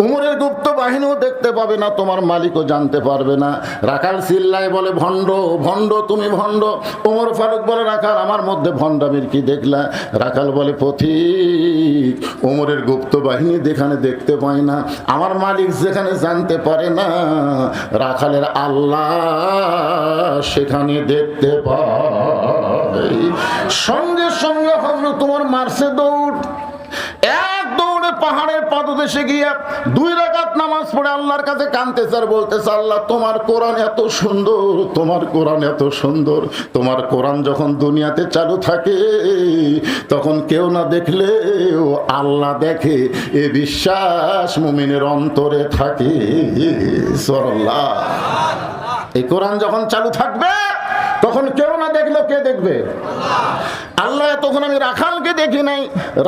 উমরের গুপ্ত বাহিনীও দেখতে পাবে না, তোমার মালিকও জানতে পারবে না। রাখাল চিল্লায় বলে ভণ্ড ভণ্ড তুমি ভণ্ড। ওমর ফারুক বলে রাখাল আমার মধ্যে ভণ্ডামির কি দেখলা? রাখাল বলে পথিক উমরের গুপ্ত বাহিনী যেখানে দেখতে পায় না, আমার মালিক যেখানে জানতে পারে না, রাখালের আল্লাহ সেখানে দেখতে পায়। সঙ্গে সঙ্গে হলো তোমার মারছে দৌড়, এক দৌড়ে পাহাড়ের পাদদেশে গিয়ে 2 রাকাত নামাজ পড়ে আল্লাহর কাছে কাঁদতেছে আর বলতেছে আল্লাহ তোমার কোরআন এত সুন্দর, তোমার কোরআন এত সুন্দর, তোমার কোরআন যখন দুনিয়াতে চালু থাকে তখন কেউ না দেখলেও আল্লাহ দেখে, এ বিশ্বাস মুমিনের অন্তরে থাকে। সুবহানাল্লাহ। এই কোরআন যখন চালু থাকবে তখন কেউ না দেখলেও কে দেখবে? আল্লাহ। তখন আমি রাখালকে দেখি নাই,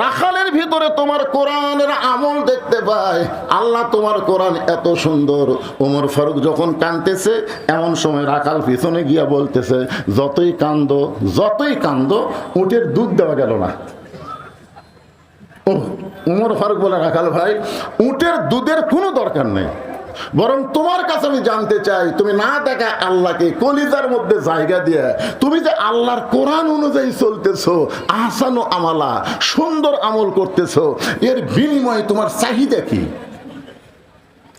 রাখালের ভিতরে তোমার কোরআনের আমল দেখতে পাই। আল্লাহ তোমার কোরআন এত সুন্দর। ওমর ফারুক যখন কাঁদতেছে এমন সময় রাখাল পিছনে গিয়া বলতেছে যতই কান্দো উটের দুধ দেওয়া গেল না। ওমর ফারুক বলে রাখাল ভাই উটের দুধের কোনো দরকার নেই, বরং তোমার কাছে আমি জানতে চাই তুমি না দেখা আল্লাহকে কলিজার মধ্যে জায়গা দিয়ে তুমি যে আল্লাহর কোরআন অনুযায়ী চলতেছো, আহসানু আমালা সুন্দর আমল করতেছো, এর বিনিময়ে তোমার চাহিদা কি?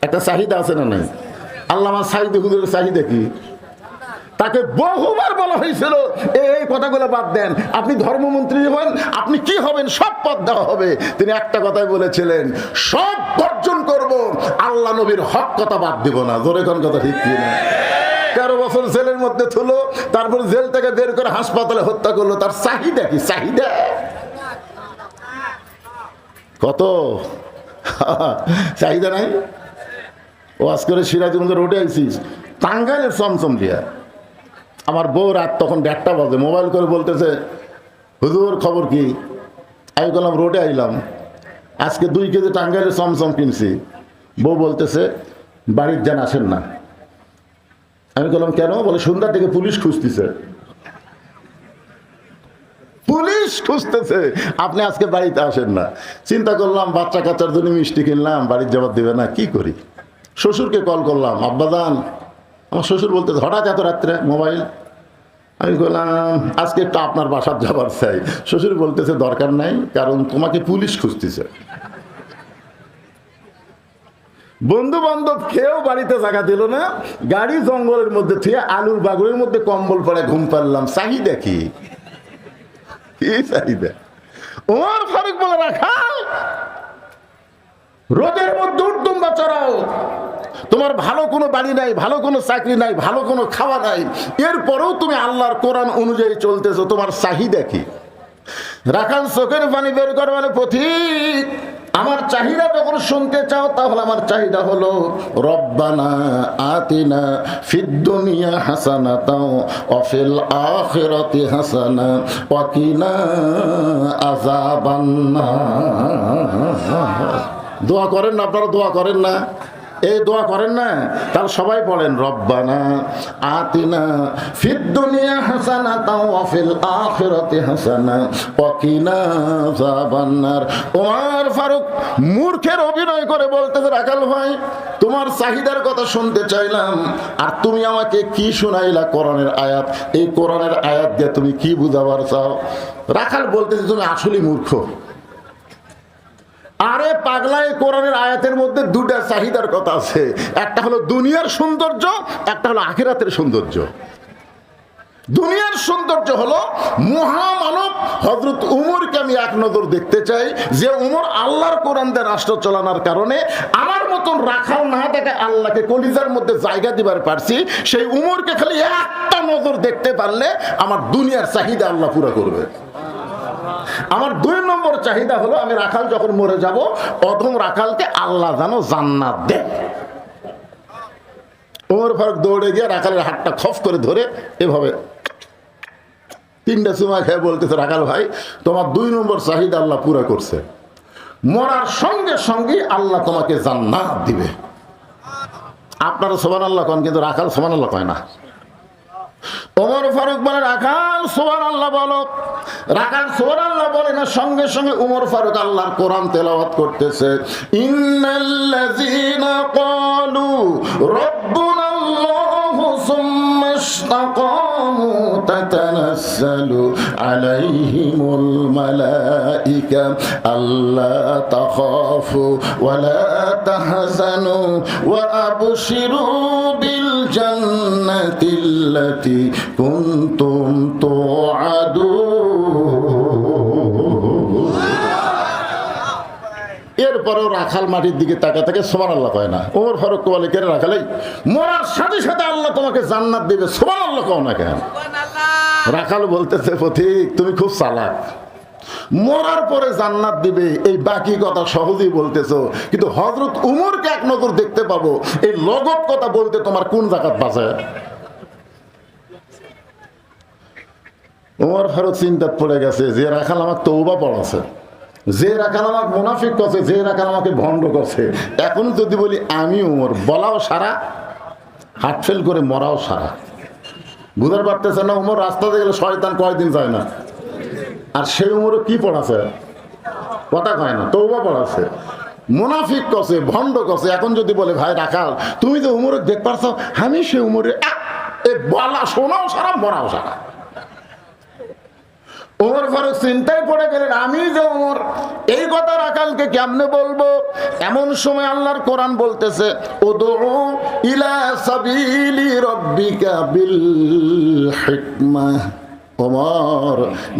একটা চাহিদা আছে না নাই? আল্লামা সাঈদী হুজুরের চাহিদা কি? তাকে বহুবার বলা হয়েছিল এই কথাগুলো বাদ দেন, আপনি ধর্মমন্ত্রী হবেন, আপনি কি হবেন সব পদ দেওয়া হবে। তিনি একটা কথাই বলেছিলেন সব বর্জন করব, আল্লাহ নবীর হক কথা বাদ দিব না। জোরে কোন কথা ঠিক কি না? 13 বছর জেলের মধ্যে থুলো, তারপর জেল থেকে বের করে হাসপাতালে হত্যা করলো। তার চাহিদা কি? চাহিদা কত? চাহিদা নাই। ও আজ করে সিরাজগঞ্জ রোডে আইছিস টাঙ্গাইলের চমচম দিয়া, আমার বউ রাত তখন 1টা বাজে মোবাইল করে বলতেছে হুজুর খবর কি? আমি বললাম রোডে আইলাম, আজকে 2 কেজি টাঙ্গাইলের চমচম কিনছি। বউ বলতেছে বাড়ির যান আসেন না। আমি বললাম কেন? বলে সন্ধ্যা থেকে পুলিশ খুঁজতেছে। পুলিশ খুঁজতেছে, আপনি আজকে বাড়িতে আসেন না। চিন্তা করলাম বাচ্চা কাচ্চার জন্য মিষ্টি কিনলাম, বাড়ির যাবার দেবে না, কি করি? শ্বশুরকে কল করলাম, আব্বাজান। আমার শ্বশুর বলতেছে হঠাৎ এত রাত্রে মোবাইল? আমি বললাম আজকে একটু আপনার বাসার যাবার চাই। শ্বশুর বলতেছে দরকার নাই, কারণ তোমাকে পুলিশ খুঁজতেছে। বন্ধু বান্ধব কেউ বাড়িতে জায়গা দিল না, গাড়ি জঙ্গলের মধ্যে থেকে আলুর বাগুরের মধ্যে কম্বল পরে ঘুম পারলাম। চাহিদা কি চাহিদা? ওমর ফারুক বলে, রাখাল রোদের মধ্যে উর্দুম্বা চড়াও, তোমার ভালো কোনো বাড়ি নাই, ভালো কোনো চাকরি নাই, ভালো কোনো খাওয়া নাই, এরপরেও তুমি আল্লাহর কোরআন অনুযায়ী চলতেছো, তোমার চাহিদা কি? রাখাল চোখের পানি বের করে বলে, পথিক আমার চাহিদা যখন শুনতে চাও তাহলে আমার চাহিদা হলো রব্বানা আতিনা ফিদ দুনিয়া হাসানাতাও ওয়া ফিল আখিরাতি হাসানা ওয়া কিনা আযাবান্নার। দোয়া করেন না আপনারা? দোয়া করেন না? এই দোয়া করেন না? তাহলে সবাই পড়েন, রব্বানা আতিনা ফিদ দুনিয়া হাসানাতাও ওয়া ফিল আখিরাতি হাসানা ওয়া কিনা আযাবান্নার। ওমর ফারুক মূর্খের অভিনয় করে বলতেছে, রাখাল ভাই তোমার চাহিদার কথা শুনতে চাইলাম, আর তুমি আমাকে কি শোনাইলা? কোরআনের আয়াত। এই কোরআনের আয়াত দিয়ে তুমি কি বুঝাবার চাও? রাখাল বলতেছে, তুমি আসলেই মূর্খ। আরে পাগলা, কোরআনের আয়াতের মধ্যে দুটা চাহিদার কথা আছে, একটা হলো দুনিয়ার সৌন্দর্য, একটা হলো আখিরাতের সৌন্দর্য। দুনিয়ার সৌন্দর্য হলো মহামানব হযরত উমরকে আমি এক নজর দেখতে চাই, যে উমর আল্লাহর কোরআন দিয়ে রাষ্ট্র চালানোর কারণে আমার মতন রাখাল না দেখে আল্লাহকে কলিজার মধ্যে জায়গা দিবার পারছি। সেই উমরকে খালি একটা নজর দেখতে পারলে আমার দুনিয়ার চাহিদা আল্লাহ পুরো করবে। আমার 2 নম্বর চাহিদা হলো, আমি রাখাল যখন মরে যাব, প্রথম রাখালকে আল্লাহ যেন জান্নাত দেয়। ওমর ফারুক দৌড়ে গিয়ে রাখালের হাতটা খফ করে ধরে এভাবে 3টা চুমা খেয়ে বলতেছে, রাখাল ভাই তোমার 2 নম্বর চাহিদা আল্লাহ পুরো করছে, মরার সঙ্গে সঙ্গে আল্লাহ তোমাকে জান্নাত দিবে। আপনারা সুবহানাল্লাহ কন, কিন্তু রাখাল সুবহানাল্লাহ কয় না। ওমর ফারুক বলে, রাখাল সুবহানাল্লাহ বলো। রাখাল সুবহানাল্লাহ বলে না, সঙ্গে সঙ্গে ওমর ফারুক আল্লাহর কোরআন তেলাওয়াত করতেছে, ইন্নাল্লাযীনা ক্বালু রাব্বুনাল্লাহু সুম্মা ইসতাকামু তাতানাজ্জালু আলাইহিমুল মালায়েকা আল্লা তাখাফু ওয়া লা তাহজানু ওয়া আবশিরু বিল জান্নাতিল্লাতী কুনতুম তুআদুন। এরপরেও রাখাল মাটির দিকে তাকা থেকে সুবহানাল্লাহ কয় না। ওমর ফারুক বলে, কে রাখালাই, মরার সাথে সাথে আল্লাহ তোমাকে জান্নাত দিবে, সুবহানাল্লাহ কও না কেন? রাখাল বলতেছে, পথিক তুমি খুব চালাক, মরার পরে জান্নাত দিবে এই বাকি কথা সহজেই বলতেছো, কিন্তু হযরত উমরকে এক নজর দেখতে পাবো, এই লগত কথা বলতে তোমার কোন জাকাত বাঁচে? ওমর ফারুক চিন্তাত পড়ে গেছে, যে রাখাল আমাকে তওবা পড়াছে, যে রাখাল আমাকে মুনাফিক করছে, যে রাখাল আমাকে ভণ্ড করছে, এখন যদি বলি আমি উমর, বলাও সারা, হার্ট ফেল করে মরাও সারা। বুঝতে পারতেছে না? উমর রাস্তাতে গেলে শয়তান কয়দিন যায় না, আর সেই উমরও কি পড়াছে? কথা কয় না, তওবা পড়াছে। মুনাফিক করছে, ভণ্ড করছে, এখন যদি বলে ভাই রাখাল তুমি তো উমর দেখ পারছো, আমি সে উমরে বলা শোনাও সারা, মরাও সারা। ওমর ফারুক চিন্তায় পড়ে গেলেন, আমি যে ওমর, এই কথা রাখালকে কেমনে বলবো? এমন সময় আল্লাহর কোরআন বলতেছে, উদউ ইলা সাবিলি রাব্বিকা বিল হিকমাহ। ওমর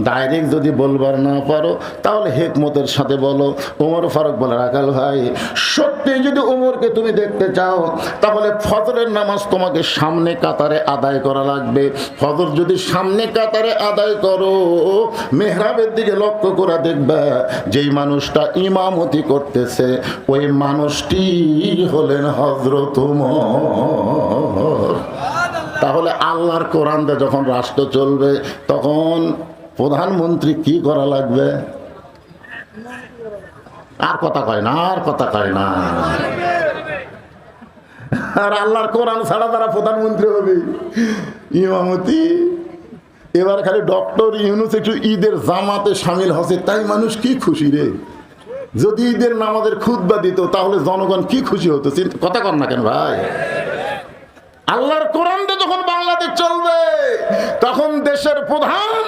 ডাইরেক্ট যদি বলবার না পারো তাহলে হিকমতের সাথে বলো। ওমর ফারুক বলে, রাখাল ভাই সত্যি যদি ওমরকে তুমি দেখতে চাও তাহলে ফজরের নামাজ তোমাকে সামনে কাতারে আদায় করা লাগবে। ফজর যদি সামনে কাতারে আদায় করো, মেহরাবের দিকে লক্ষ্য করে দেখবা যেই মানুষটা ইমামতি করতেছে ওই মানুষটি হলেন হযরত ওমর। তাহলে আল্লাহর কোরআন দিয়ে যখন রাষ্ট্র চলবে তখন প্রধানমন্ত্রী কি করা লাগবে? আর কথা কয় না, আর কথা কয় না। আর আল্লাহর কোরআন ছাড়া তারা প্রধানমন্ত্রী হবে, ইমামতি। এবার খালি ডক্টর ইউনূস একটু ঈদের জামাতে শামিল হচ্ছে, তাই মানুষ কি খুশি রে। যদি ঈদের নামাজের খুতবা দিত তাহলে জনগণ কি খুশি হতো। কথা কর না কেন ভাই? আল্লাহর কোরআনটা যখন বাংলাদেশ চলবে তখন দেশের প্রধান,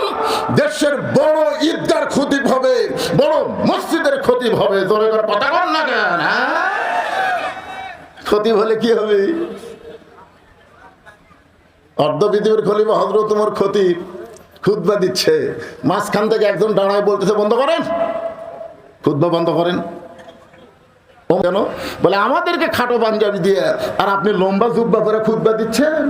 দেশের বড় ঈদগার খতিব হবে, বড় মসজিদের খতিব হবে। জোরে করে কথা বল না কেন? খতিব হলে কি হবে? অর্ধ পৃথিবীর খলিফা হযরত ওমর খতিব খুতবা দিচ্ছে, মাঝখান থেকে একজন দাঁড়ায় বলতেছে বন্ধ করেন, খুতবা বন্ধ করেন। কেন? বলে আমাদেরকে খাটো পাঞ্জাবি দিয়ে আর আপনি লম্বা জুব্বা পরে খুতবা দিচ্ছেন।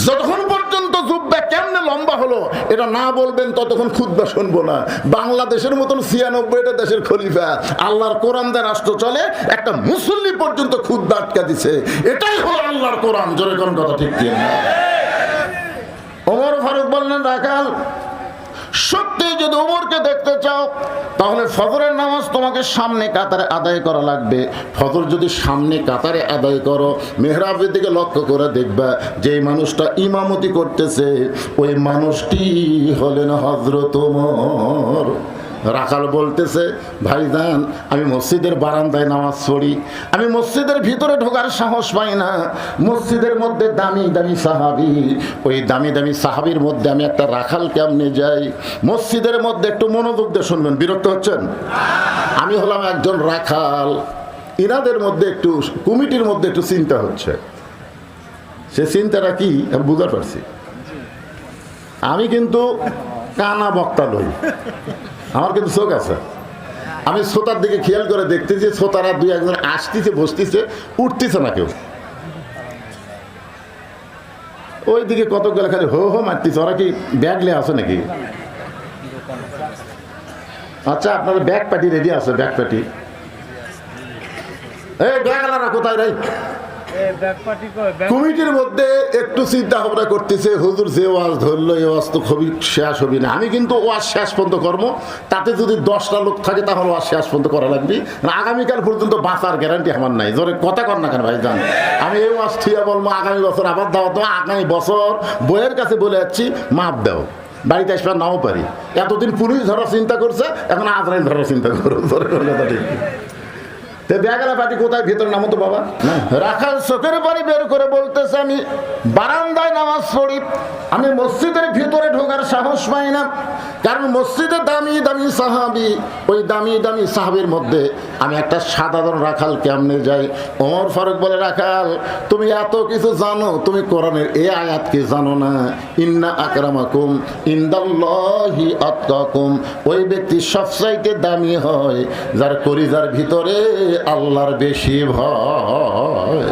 যতক্ষণ পর্যন্ত জুব্বা কেমনে লম্বা হলো এটা না বলবেন ততক্ষণ খুতবা শুনবো না। বাংলাদেশের মতন ৯৬টা দেশের খলিফা, আল্লাহর কোরআন দিয়ে রাষ্ট্র চলে, একটা মুসল্লি পর্যন্ত খুতবা আটকা দিছে। এটাই হলো আল্লাহর কোরআন। জোরে কোন কথা ঠিক কি না? ওমর ফারুক বললেন, রাখাল সত্যি যদি ওমরকে দেখতে চাও তাহলে ফজরের নামাজ তোমাকে সামনে কাতারে আদায় করা লাগবে। ফজর যদি সামনে কাতারে আদায় করো, মেহরাবের দিকে লক্ষ্য করে দেখবা যে মানুষটা ইমামতি করতেছে ওই মানুষটি হলেন হযরত ওমর। রাখাল বলতেছে, ভাইজান আমি মসজিদের বারান্দায় নামাজ পড়ি, আমি মসজিদের ভিতরে ঢোকার সাহস পাই না। মসজিদের মধ্যে দামি দামি সাহাবী, ওই দামি দামি সাহাবীর মধ্যে আমি একটা রাখাল কেমনে যাই? মসজিদের মধ্যে একটু মনোযোগ দিয়ে শুনবেন, বিরক্ত হচ্ছেন? আমি হলাম একজন রাখাল, ইনাদের মধ্যে একটু কমিটির মধ্যে একটু চিন্তা হচ্ছে। সে চিন্তাটা কি আমি বুঝতে পারছি। আমি কিন্তু কানা বক্তা লই, আমার কিন্তু চোখ আছে। আমি শ্রোতার দিকে খেয়াল করে দেখতেছি, শ্রোতারা দুই একজন আসতেছে, বসতেছে, উঠতেছে না কেউ। ওই দিকে কত গেলে খালি হো হো মারতেছে। ওরা কি ব্যাগ নিয়ে আসে নাকি? আচ্ছা, আপনার ব্যাগ পার্টি রেডি আছে? ব্যাগ পার্টি এই ব্যাগ আলারা কোথায় রে? কমিটির মধ্যে একটু চিন্তা ভাবনা করতেছে, হুজুর যে ওয়াজ ধরলো এই ওয়াজ তো খুবই শেষ হবে না। আমি কিন্তু ওয়াজ শেষ পর্যন্ত কর্ম, তাতে যদি 10টা লোক থাকে তাহলে ওয়াজ শেষ পর্যন্ত করা লাগবে। আগামীকাল পর্যন্ত বাঁচার গ্যারান্টি আমার নাই। জোরে কথা কর না কেন ভাই জান? আমি এই ওয়াজ থিয়া বলবো আগামী বছর আবার দাও, তো আগামী বছর বইয়ের কাছে বলে যাচ্ছি মাপ দাও, বাড়িতে আসবে নাও পারি। এতদিন পুলিশ ধরার চিন্তা করছে, এখন আজরাইল ধরার চিন্তা করো। জোরে কথা ঠিক। ব্যাগেলা পার্টি কোথায়? ভিতরে নামো তো বাবা। রাখাল চোখের বাড়ি বের করে বলতেছে, আমি বারান্দায় নামাজ পড়ি, আমি মসজিদের ভিতরে ঢোকার সাহস পাই না, কারণ মসজিদে দামি দামি সাহাবী, ওই দামি দামি সাহাবীর মধ্যে আমি একটা সাধারণ রাখাল কেমনে যাই? ওমর ফারুক বলে, রাখাল তুমি এত কিছু জানো, তুমি কোরআনের এই আয়াত কি জানো না? ইন্না আকরামাকুম ইনদাল্লাহি আতকাকুম, ওই ব্যক্তি সবচাইতে দামি হয় যার কলিজার ভিতরে আল্লাহর বেশি ভয়।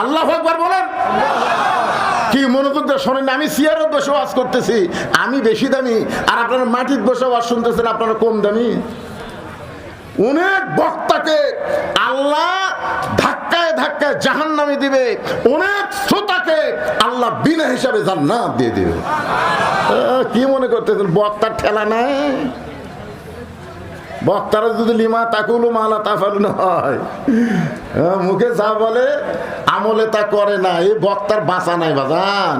আল্লাহু আকবার বলেন। কি মনোযোগ দিয়ে শোনেন। আমি চেয়ারে বসে ওয়াজ করতেছি, আমি বেশি দামি, আর আপনারা মাটির বসে ওয়াজ শুনতেছেন, আপনারা কম দামি। অনেক বক্তাকে আল্লাহ ধাক্কায় ধাক্কায় জাহান্নামে দিবে, অনেক শ্রোতাকে আল্লাহ বিনা হিসাবে জান্নাত দিয়ে দিবে। কি মনে করতেছেন বক্তার ঠেলা নাই? বক্তারা যদি লিমা তাকুলু মালা তাফালুন হয়, মুখে যা বলে আমলে তা করে না, এই বক্তার বাঁচা নাই বাজান।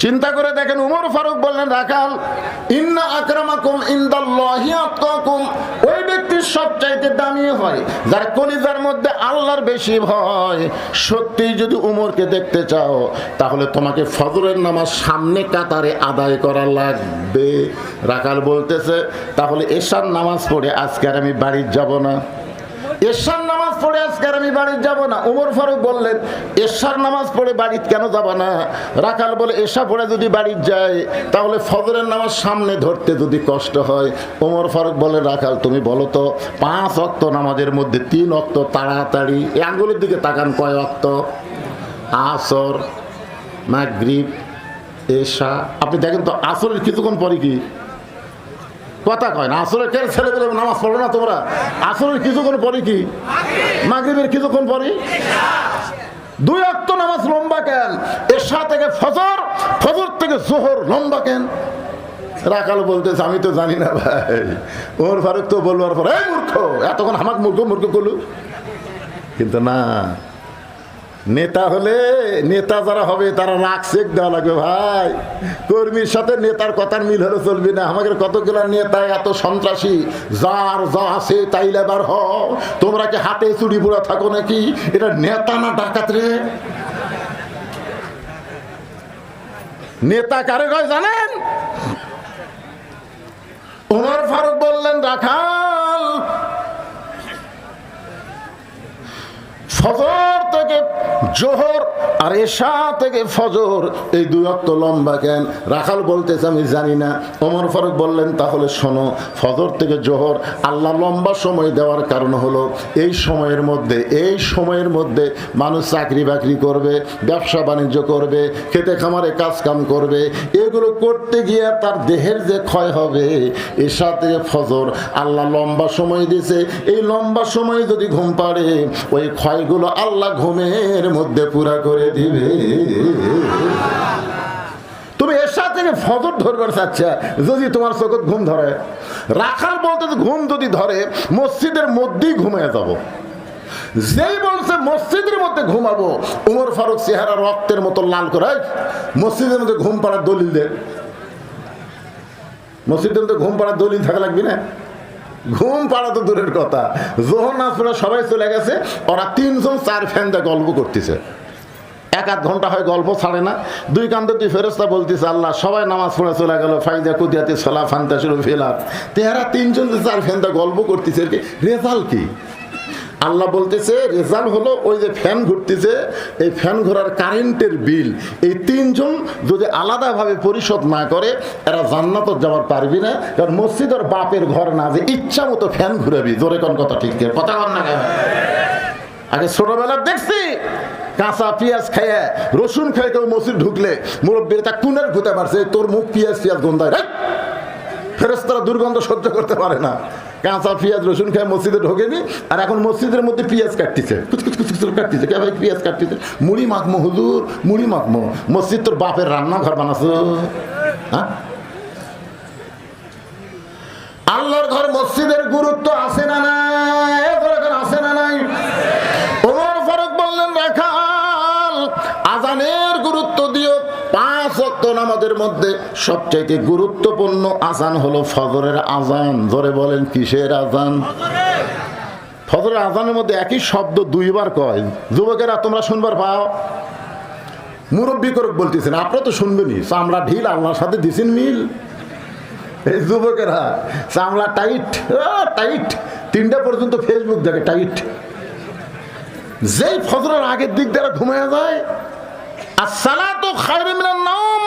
চিন্তা করে দেখেন, উমর ফারুক বললেন, রাখাল ইন্না আকরামাকুম ইনদাল্লাহি আতকাকুম, ওই ব্যক্তির সবচাইতে দামি হয় যার কলিজার মধ্যে আল্লাহর বেশি ভয়। সত্যি যদি উমরকে দেখতে চাও তাহলে তোমাকে ফজরের নামাজ সামনে কাতারে আদায় করা লাগবে। রাখাল বলতেছে, তাহলে এশার নামাজ পড়ে আজকে আর আমি বাড়ি যাব না। এশার নামাজ পড়ে আজকে আমি বাড়ি যাব না। ওমর ফারুক বললেন, এশার নামাজ পড়ে বাড়ি কেন যাব না? রাখাল বলে, এশা পড়ে যদি বাড়ি যায় তাহলে ফজরের নামাজ সামনে ধরতে যদি কষ্ট হয়। ওমর ফারুক বলে, রাখাল তুমি বলো তো 5 ওয়াক্ত নামাজের মধ্যে 3 ওয়াক্ত তাড়াতাড়ি, এই আঙ্গুলের দিকে তাকান, কয় ওয়াক্ত? আসর, মাগরিব, এশা। আপনি দেখেন তো আসরের কিছুক্ষণ পরে কি কথা কয় না? আসরের কেন ছেলেবেলে নামাজ পড়ো না তোমরা? আসরের কিছুক্ষণ পরে কি? মাগরিবের কিছুক্ষণ পরে। 2 ওয়াক্ত নামাজ লম্বা কেন? এশা থেকে ফজর, ফজর থেকে জোহর লম্বা কেন? রাখাল বলতেছে, আমি তো জানি না ভাই। ওমর ফারুক তো বলবার পর, এই মূর্খ, এতক্ষণ আমাকে মূর্খ মূর্খ করলু। কিন্তু না, নেতা হলে, নেতা যারা হবে তারা রাগ চেক দেওয়া লাগবে ভাই। কর্মীর সাথে নেতার কথার মিল হলে চলবে না। আমাদের কতগুলো নেতা এত সন্ত্রাসী, যার যা আছে তাই লেবার হও। তোমরা কি হাতে চুরি পোড়া থাকো নাকি? এটা নেতা না ডাকাত রে? নেতা কারে কয় জানেন? ওমর ফারুক বললেন, রাখাল ফজর থেকে জোহর আর এশা থেকে ফজর, এই 2 ওয়াক্ত লম্বা কেন? রাখাল বলতেছে আমি জানি না। ওমর ফারুক বললেন তাহলে শোনো, ফজর থেকে জোহর আল্লাহ লম্বা সময় দেওয়ার কারণ হলো এই সময়ের মধ্যে মানুষ চাকরি বাকরি করবে, ব্যবসা বাণিজ্য করবে, খেতে খামারে কাজ কাম করবে। এগুলো করতে গিয়ে তার দেহের যে ক্ষয় হবে, এশা থেকে ফজর আল্লাহ লম্বা সময় দিয়েছে। এই লম্বা সময় যদি ঘুম পাড়ে, ওই ক্ষয়গুলো আল্লাহ ঘুমের মধ্যে পুরা করে দিবে। তুমি এশা থেকে ফজর ধরবার চাচ্ছা, যদি তোমার চোখে ঘুম ধরে, রাখাল বলতে ঘুম যদি ধরে মসজিদের মধ্যেই ঘুমিয়ে যাব। যেই বলছে মসজিদের মধ্যে ঘুমাবো, উমর ফারুক চেহারা রক্তের মতো লাল করে, মসজিদের মধ্যে ঘুম পাড়ার দলিল দে। মসজিদের মধ্যে ঘুম পাড়ার দলিল থাকা লাগবে না? ঘুম পাড়া তো দূরের কথা, জোহর নামাজ পড়ে সবাই চলে গেছে, ওরা 3 জন 4 ফ্যানদা গল্প করতেছে। 1-8 ঘন্টা হয় গল্প ছাড়ে না। 2 কান্দে 2 ফেরেশতা বলতেছে আল্লাহ সবাই নামাজ পড়ে চলে গেল, ফাইদা কুদিয়াতে সলা ফান্তা শুরু ফেলার। তেহারা 3 জন 4 ফ্যানদা গল্প করতেছে, রেজাল্ট কি? আল্লাহ বলতেছে রেজাল্ট হলো ওই যে ফ্যান ঘুরতেছে, এই ফ্যান ঘোরার কারেন্টের বিল এই 3 জন যদি আলাদাভাবে পরিশোধ না করে, এরা জান্নাতে যাওয়ার পারবি না। কারণ মসজিদের বাপের ঘর না, যে ইচ্ছা মতো ফ্যান ঘুরাবি। জোরে কোন কথা ঠিক কথা বল না? আগে ছোটবেলা দেখছি কাঁচা পেঁয়াজ খাইয়া রসুন খাই কেউ মসজিদ ঢুকলে মুরব্বীর তা কুনের ঘুতে পারছে, তোর মুখ পেঁয়াজ গন্ধায়। ফেরেশতারা দুর্গন্ধ সহ্য করতে পারে না। কাঁচা পেঁয়াজ রসুন খায় মসজিদে ঢোকেনি, আর এখন মসজিদের মধ্যে পেঁয়াজ কাটতেছে, কাটতেছে। কে ভাই পেঁয়াজ কাটতেছে? মুড়ি মাখমো হুজুর, মুড়ি মাখমো। মসজিদ তোর বাপের রান্নাঘর বানাছো? হ্যাঁ, আল্লাহর ঘর মসজিদের গুরুত্ব আছে না নাই? আছে না নাই? ওমর ফারুক বললেন রাখাল আজানের গুরুত্ব দিও। 5 ওয়াক্ত নামাজের মধ্যে সবচাইতে গুরুত্বপূর্ণ আজান হলো ফজরের আজান। জোরে বলেন কিসের আজান? ফজরের আজানের মধ্যে একই শব্দ 2 বার কয়। যুবকেরা তোমরা শুনবার পাও? মুরব্বী করে বলতেছেন, আপনারা তো শুনবেনই। চামড়া ঢিল আল্লাহর সাথে দিছেন মিল। এই যুবকেরা চামড়া টাইট টাইট, 3টা পর্যন্ত ফেসবুক দেখে টাইট। যেই ফজরের আগের দিক দ্বারা ঘুমায় যায়, আসসালাতু খায়রুম মিনান নাওম,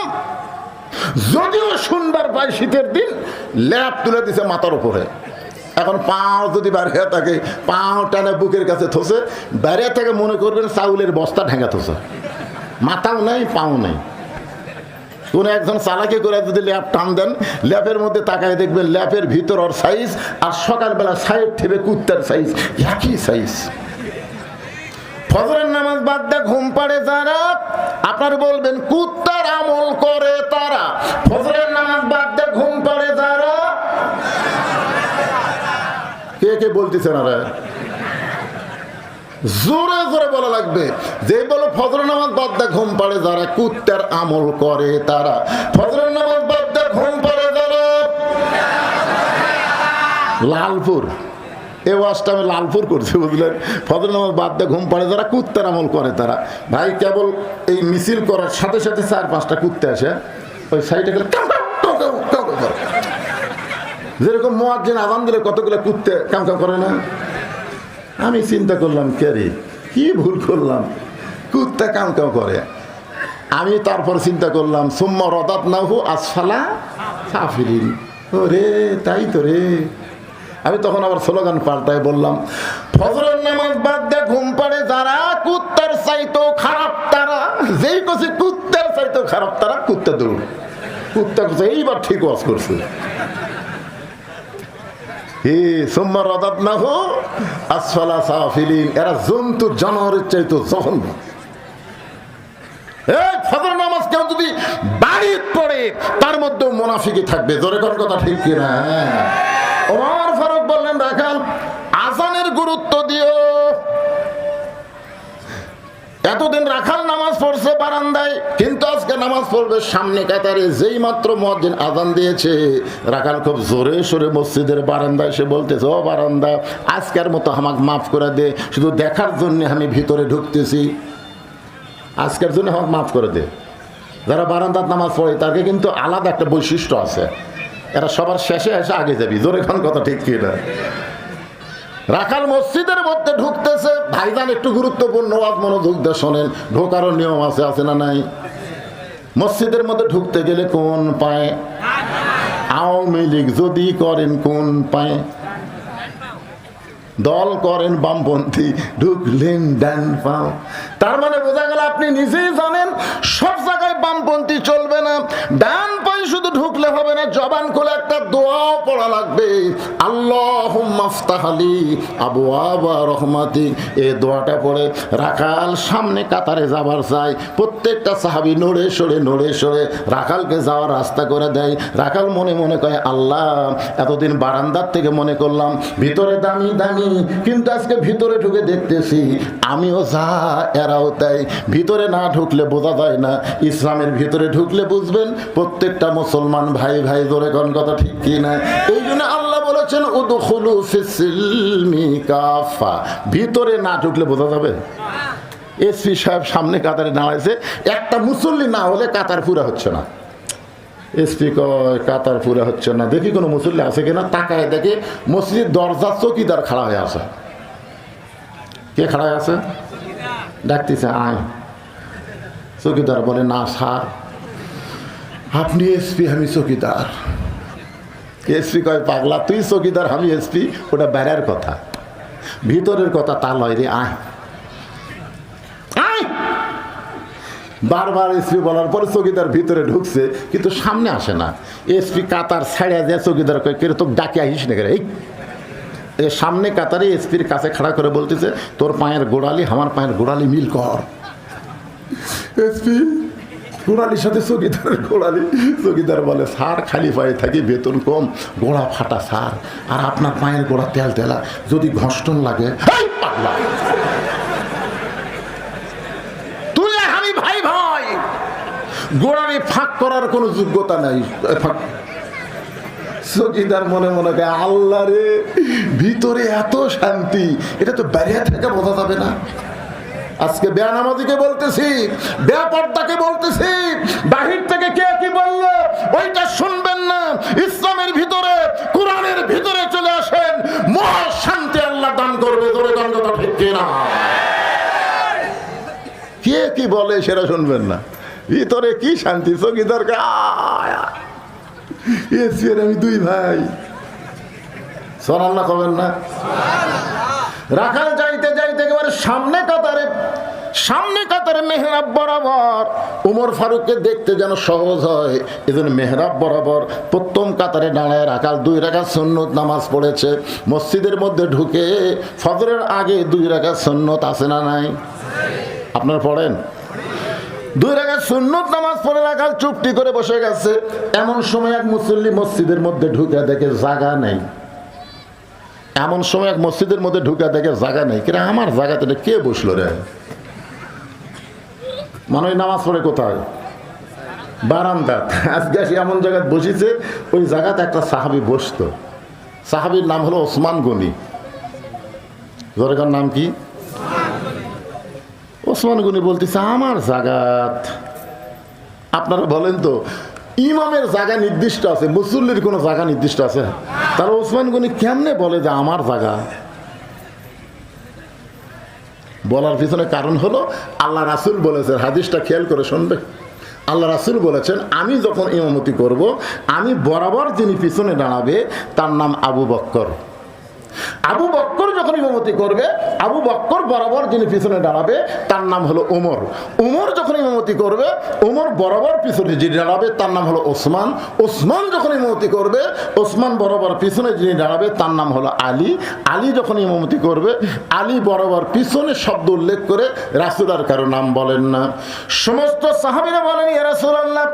যদিও শুনবার পাই শীতের দিন, ল্যাপ তুলে দিছে মাথার উপরে। এখন পাও যদি বাইরে থাকে, পাও টানে বুকের কাছে থসে, বাইরে থেকে মনে করবেন চাউলের বস্তা ঢেঙ্গা থসে। মাথাও নেই, পাও নেই। কোন একজন চালাকি করে যদি ল্যাপ টান দেন, ল্যাপের মধ্যে তাকায় দেখবেন ল্যাপের ভিতর ওর সাইজ আর সকালবেলা সাইড থেকে কুত্তার সাইজ একই সাইজ। ফজরের নামাজ বাদ দিয়ে ঘুম পাড়ে যারা, আপনার বলবেন কুত্তার আমল করে তারা। ফজরের নামাজ বাদ দিয়ে ঘুম পাড়ে যারা, কে কে বলতেছেন? আরে জোরে জোরে বলা লাগবে। যে বলো ফজরের নামাজ বাদ দিয়ে ঘুম পাড়ে যারা, কুত্তার আমল করে তারা। ফজরের নামাজ বাদ দিয়ে ঘুম পাড়ে যারা, লালপুর এ ওয়াজটা আমি লালপুর করছি, বুঝলেন? ফজরের নামাজ বাদ দিয়ে ঘুম পাড়ে যারা, কুত্তার আমল করে তারা। ভাই কেবল এই মিছিল করার সাথে সাথে 4-5টা কুত্তে আসে, ওই সাইডে গেলে যেরকম মুয়াজ্জিন আযান দিলে কতগুলো কুত্তে কাম কাম করে না। আমি চিন্তা করলাম, কে রে কি ভুল করলাম, কুত্তা কাম কাম করে। আমি তারপর চিন্তা করলাম, সুম্মা রাদাদনাহু আসফালা সাফিলিন। ওরে তাই তো রে। আমি তখন আবার স্লোগান পাল্টায় বললাম, ফজরের নামাজ বাদ দিয়ে ঘুম পাড়ে যারা, কুত্তার চাইতেও খারাপ তারা। যেই কছে কুত্তার চাইতেও খারাপ তারা, কুত্তা দৌড়। কুত্তা কছে এইবার ঠিক ওয়াজ করছে। এরা জন্তু জানোয়ারের চাইতো জঘন্য। ফজর নামাজ কেউ যদি বাড়ি পড়ে, তার মধ্যেও মুনাফিকি থাকবে। জোরে কোন কথা ঠিক কিনা? ওমর ফারুক বললেন রাখাল আজানের গুরুত্ব দিও। এতদিন রাখাল নামাজ পড়ছে বারান্দায়, কিন্তু আজকে নামাজ পড়বে সামনে কাতারে। যেই মাত্র মুয়াজ্জিন আজান দিয়েছে, রাখাল খুব জোরে সোরে মসজিদের বারান্দায় এসে বলতেছে, ও বারান্দা, আজকের মতো আমাকে মাফ করে দে, শুধু দেখার জন্য আমি ভিতরে ঢুকতেছি, আজকের জন্য আমাকে মাফ করে দে। যারা বারান্দার নামাজ পড়ে তাকে কিন্তু আলাদা একটা বৈশিষ্ট্য আছে, এরা সবার শেষে এসে আগে যাবি। জোরে কোন কথা ঠিক কিনা? রাখাল মসজিদের মধ্যে ঢুকতেছে। ভাইজান একটু গুরুত্বপূর্ণ ওয়াজ মনোযোগ দিয়ে শোনেন, ঢোকারও নিয়ম আছে না নাই? মসজিদের মধ্যে ঢুকতে গেলে কোন পায়ে? আওয়ামী লীগ যদি করেন কোন পায়ে? দল করেন বামপন্থী, ঢুকলেন ডান পাও। তার মানে বোঝা গেল আপনি নিজেই জানেন সব জায়গায় বামপন্থী চলবে না, ডান পায়ে শুধু ঢুকলে হবে না, জবান খুলে একটা দোয়াও পড়া লাগবে, আল্লাহুম্মা আফতাহ লি আবওয়াবা রহমাতিক। এই দোয়াটা পড়ে রাখাল সামনে কাতারে যাবার চাই। প্রত্যেকটা সাহাবী নড়ে সরে রাখালকে যাওয়ার রাস্তা করে দেয়। রাখাল মনে মনে কয়, আল্লাহ এতদিন বারান্দার থেকে মনে করলাম ভিতরে দামি দামি, কিন্তু আজকে ভিতরে ঢুকে দেখতেছি আমিও যা এরাও তাই। ভিতরে না ঢুকলে বোঝা যায় না, ইসলামের ভিতরে ঢুকলে বুঝবেন প্রত্যেকটা মুসলমান ভাই ভাই। ধরে কোন কথা ঠিক কি না? এই জন্য আল্লাহ বলেছেন উদখুলু ফিস-সিলমি কাফা। ভিতরে না ঢুকলে বোঝা যাবে। এসপি সাহেব সামনে কাতারে দাঁড়াইছে, একটা মুসল্লি না হলে কাতার পুরা হচ্ছে না। এসপি কয় কাতার পুরা হচ্ছে না, দেখি কোনো মুসল্লি আছে কিনা। তাকায় দেখে মসজিদ দরজার চৌকিদার খাড়া হয়ে আছে। কে খাড়া হয়ে আছে? ডাকতেছে, আয়। চৌকিদার বলে, না স্যার আপনি এসপি, আমি চৌকিদার। এসপি কয়, পাগলা তুই চৌকিদার আমি এসপি, ওটা বেড়ার কথা, ভিতরের কথা তা লয় রে, আয়। বারবার এসপি বলার পরে চৌকিদার ভিতরে ঢুকছে, কিন্তু সামনে আসে না। এসপি কাতার ছাড়িয়া যায়, চৌকিদার কয়, কে তো ডাকে আহিস না, এই সামনে কাতারে এসপির কাছে খাড়া করে বলতেছে, তোর পায়ের গোড়ালি আমার পায়ের গোড়ালি মিল কর। এসপি গোড়ালির সাথে চৌকিদারের গোড়ালি। চৌকিদার বলে, স্যার খালি পায়ে থাকি, বেতন কম, গোড়া ফাটা স্যার, আর আপনার পায়ের গোড়া তেল তেলা, যদি ঘষ্টন লাগে। পাগলা, তুই আমি ভাই ভাই, গোড়ালি ফাঁক করার কোনো যোগ্যতা নাই। চৌকিদার মনে মনে গায়, আল্লাহ রে, ভিতরে এত শান্তি, এটা তো বাইরে থেকে বোঝা যাবে না। আজকে বেয়ানামাজিকে বলতেছি, বেপর্দাকে বলতেছি, বাহির থেকে কে কি বললো ওইটা শুনবেন না। ইসলামের ভিতরে, কোরআনের ভিতরে চলে আসেন, মহা শান্তি আল্লাহ দান করবে। ধরে দান কথা ঠিক কিনা? কে কি বলে সেটা শুনবেন না, ভিতরে কি শান্তি। চৌকিদার আমি দুই ভাই, সুবহানাল্লাহ কবেন না? রাখাল যাইতে যাইতে একেবারে সামনে কাতারে মেহরাব বরাবর। উমর ফারুককে দেখতে যেন সহজ হয়, এজন্য মেহরাব বরাবর প্রথম কাতারে দাঁড়ায় রাখাল 2 রাকাত সুন্নত নামাজ পড়েছে। মসজিদের মধ্যে ঢুকে ফজরের আগে 2 রাকাত সুন্নত আছে না নাই? আপনারা পড়েন? 2 রাকাত সুন্নত নামাজ পড়ে রাখাল চুপটি করে বসে গেছে। এমন সময় এক মুসল্লি মসজিদের মধ্যে ঢুকে দেখে জায়গা নেই। এমন সময় এক মসজিদের মধ্যে ঢুকে দেখে জায়গা নেই। কিরা আমার জায়গাতে কে বসলো রে? মানে নামাজ পড়ে কোথায়? বারান্দাত। আজকে এমন জায়গায় বসেছে, ওই জায়গাতে একটা সাহাবী বসতো। সাহাবীর নাম হলো ওসমান গনি। জোরেকার নাম কি? ওসমান গনি বলতেছে, আমার জায়গাত। আপনারা বলেন তো, ইমামের জায়গা নির্দিষ্ট আছে, মুসল্লির কোনো জায়গা নির্দিষ্ট আছে? তারা ওসমান গনি কেমনে বলে যে আমার জায়গা? বলার পিছনে কারণ হলো আল্লাহ রাসূল বলেছেন, হাদিসটা খেয়াল করে শুনবে। আল্লাহ রাসূল বলেছেন, আমি যখন ইমামতি করব, আমি বরাবর যিনি পিছনে দাঁড়াবে তার নাম আবু বকর। আবু বকর যখন ইমামতি করবে, আবু বকর বরাবর যিনি পিছনে দাঁড়াবে তার নাম হলো ওমর। ওমর যখন ইমামতি করবে, ওমর বরাবর পিছনে যিনি দাঁড়াবে তার নাম হলো ওসমান। ওসমান যখন ইমামতি করবে, ওসমান বরাবর পিছনে যিনি দাঁড়াবে তার নাম হলো আলী। আলী যখন ইমামতি করবে, আলী বরাবর পিছনে শব্দ উল্লেখ করে রাসূল আর কারো নাম বলেন না। সমস্ত সাহাবীরা বলেন, ইয়া রাসূলুল্লাহ,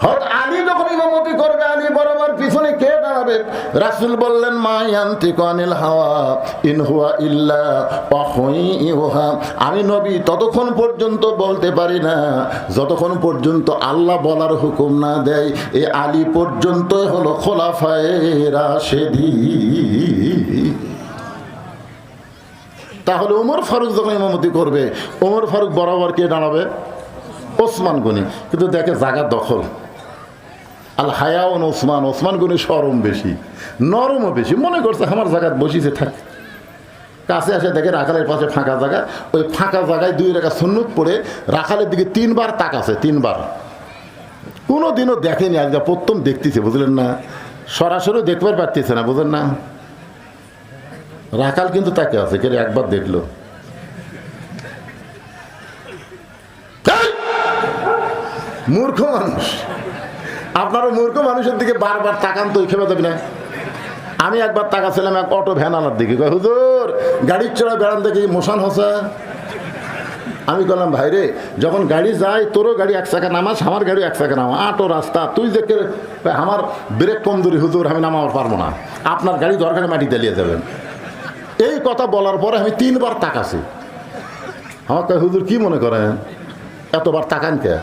হযরত আলী যখন ইমামতি করবে, আলী বরাবর পিছনে কে দাঁড়াবে? রাসূল বললেন, মা ইয়ানতিকু আনিল হাওয়া ইন হুয়া ইল্লা ওয়াহয়ুহা। আমি নবী ততক্ষণ পর্যন্ত বলতে পারি না যতক্ষণ পর্যন্ত আল্লাহ বলার হুকুম না দেয়। এই আলী পর্যন্ত হলো খোলাফায়ে রাশেদিন। তাহলে ওমর ফারুক যখন ইমামতি করবে, ওমর ফারুক বরাবর কে দাঁড়াবে? ওসমান গনি। কিন্তু দেখে জায়গা দখল। আল হায়াউন ওসমান, ওসমান গনি সরম বেশি, নরমও বেশি, মনে করছে আমার জায়গায় বসিছে থাক। কাছে আসে দেখে রাখালের পাশে ফাঁকা জায়গা, ওই ফাঁকা জায়গায় 2 রাকাত সুন্নত পড়ে রাখালের দিকে 3বার তাকাছে, 3বার। কোনো দিনও দেখেনি, আজকে প্রথম দেখতেছে, বুঝলেন না? সরাসরি দেখবার পারতেছে না, বুঝলেন না? রাখাল কিন্তু তাকে আছে, কে একবার দেখলো। মূর্খ মানুষ, আপনারা মূর্খ মানুষের দিকে বারবার তাকান তো খেপে যাবে না। আমি একবার তাকাছিলাম এক অটো ভ্যানালার দিকে, কয় হুজুর গাড়ির চড়া বেড়ান দেখি মোশান হসা। আমি বললাম ভাই রে, যখন গাড়ি যায় তোরও গাড়ি 1 চাকা নামাস, আমার গাড়ি 1 চাকা নামা, আটো রাস্তা, তুই দেখে আমার ব্রেক কমজোরি হুজুর, আমি নামাবার পারবো না, আপনার গাড়ি দরকারে মাটি চালিয়ে যাবেন। এই কথা বলার পরে আমি 3বার তাকাছি। আমার কয় হুজুর কি মনে করেন এতবার তাকান কে?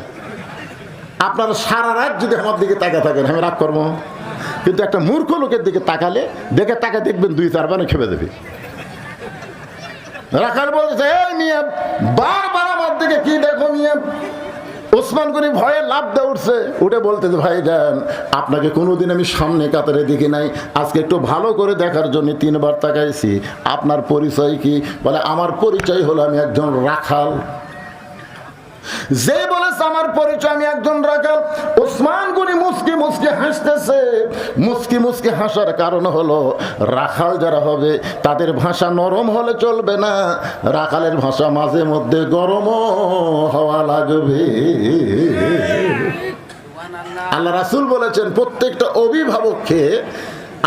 আপনারা সারা রাত যদি আমার দিকে তাকা থাকেন আমি রাগ করবো, কিন্তু একটা মূর্খ লোকের দিকে তাকালে তাকা দেখবেন 2-4 বার খেপে দেবে। রাখাল বলছে এই মিয়া বারবার আমার দিকে কি দেখো মিয়া। ওসমান গনি ভয়ে লাফ দিয়ে উঠছে, উঠে বলতেছে ভাই যান আপনাকে কোনোদিন আমি সামনে কাতারে দেখি নাই, আজকে একটু ভালো করে দেখার জন্য 3বার তাকাইছি। আপনার পরিচয় কি? বলে আমার পরিচয় হলো আমি একজন রাখাল। যে বলেছে আমার পরিচয় আমি একজন রাখাল, ওসমান গনি মুস্কি মুস্কি হাসতেছে। মুস্কি মুস্কি হাসার কারণ হলো রাখাল যারা হবে তাদের ভাষা নরম হলে চলবে না, রাখালের ভাষা মাঝে মধ্যে গরমও হওয়া লাগবে। আল্লাহ রাসূল বলেছেন প্রত্যেকটা অভিভাবককে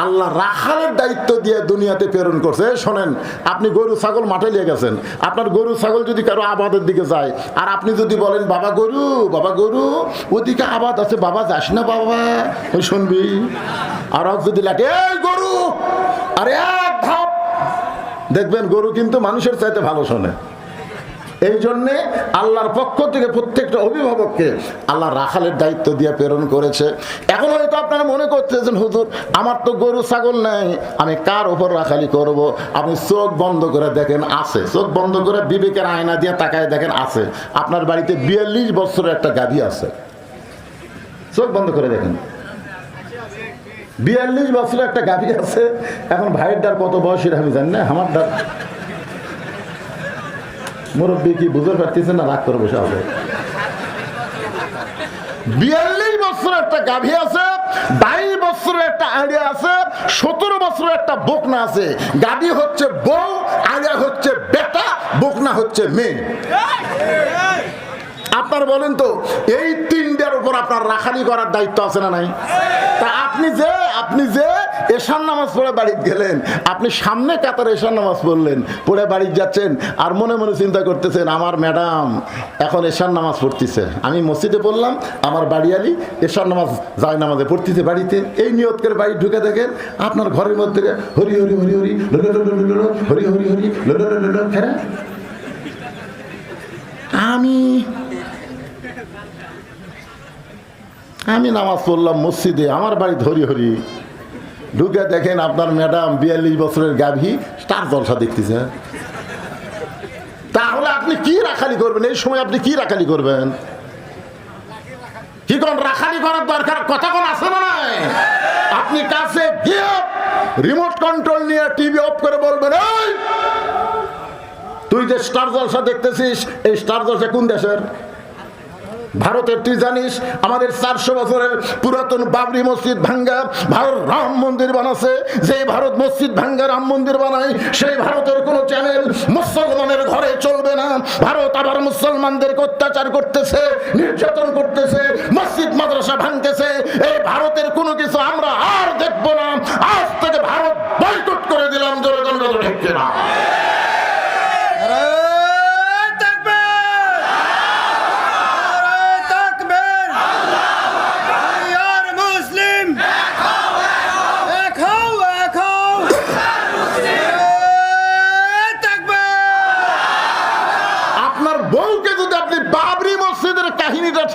আল্লাহ রাখালের দায়িত্ব দিয়ে দুনিয়াতে প্রেরণ করছে। শোনেন, আপনি গরু ছাগল মাঠে নিয়ে গেছেন, আপনার গরু ছাগল যদি কারো আবাদের দিকে যায় আর আপনি যদি বলেন বাবা গরু ওদিকে আবাদ আছে, বাবা যাস না বাবা, ওই শুনবি। আর যদি লাগে এই গরু, আরে এক ধাপ, দেখবেন গরু কিন্তু মানুষের চাইতে ভালো শোনে। এই জন্যে আল্লাহর পক্ষ থেকে প্রত্যেকটা অভিভাবককে আল্লাহ রাখালের দায়িত্ব দিয়ে প্রেরণ করেছে। এখন হয়তো আপনারা মনে করতেছেন হুজুর আমার তো গরু ছাগল নাই, আমি কার ওপর রাখালি করব? আপনি চোখ বন্ধ করে দেখেন আছে, চোখ বন্ধ করে বিবেকের আয়না দিয়ে তাকায় দেখেন আছে। আপনার বাড়িতে 42 বছরের একটা গাভী আছে, চোখ বন্ধ করে দেখেন 42 বছরের একটা গাভী আছে। এখন ভাইয়ের ডার কত বয়সের আমি জানি না, আমার ডার মুরব্বী কি বুঝতে পারতেছেন না? রাগ করে বসে হবে। 42 বছরের একটা গাভী আছে, 22 বছরের একটা আড়িয়া আছে, 17 বছরের একটা বকনা আছে। গাভী হচ্ছে বউ, আড়িয়া হচ্ছে বেটা, বকনা হচ্ছে মেয়ে। আপনার বলেন তো এই 3টার উপর আপনার রাখালি করার দায়িত্ব আছে না নাই? তা আপনি যে এশার নামাজ পড়ে বাড়ি গেলেন, আপনি সামনে কাতারে এশার নামাজ পড়লেন, পড়ে বাড়ি যাচ্ছেন আর মনে মনে চিন্তা করতেছেন আমার ম্যাডাম এখন এশার নামাজ পড়তেছে, আমি মসজিদে পড়লাম, আমার বাড়িয়ালি এশার নামাজ যায় নামাজে পড়তেছে বাড়িতে। এই নিয়ত করে বাড়ি ঢুকে দেখেন আপনার ঘরের মধ্যে হরি হরি হরি হরি হরি হরি হরি হরি। আমি নামাজ পড়লাম মসজিদে, আমার বাড়ি হরি হরি, ঢুকে দেখেন আপনার ম্যাডাম 42 বছরের গাভী স্টার জলসা দেখতেছে। তাহলে আপনি কি রাখালি করবেন? এই সময় আপনি কি রাখালি করবেন? কি কোন রাখালি করার দরকার কথা কোন আছে না? আপনি কাছে গিয়ে রিমোট কন্ট্রোল নিয়ে টিভি অফ করে বলবেন এই তুই যে স্টার জলসা দেখতেছিস, এই স্টার জলসা কোন দেশের? ভারতের। তুই জানিস আমাদের 400 বছরের পুরাতন বাবরি মসজিদ ভাঙ্গা ভারত রাম মন্দির বানাচ্ছে। যে ভারত মসজিদ ভাঙ্গা রাম মন্দির বানায় সেই ভারতের কোন চ্যানেল মুসলমানের ঘরে চলবে না। ভারত আবার মুসলমানদেরকে অত্যাচার করতেছে, নির্যাতন করতেছে, মসজিদ মাদ্রাসা ভাঙতেছে। এই ভারতের কোনো কিছু আমরা আর দেখবো না। আজ থেকে ভারত বয়কট করে দিলাম। জোরে জোরে ঠিক না?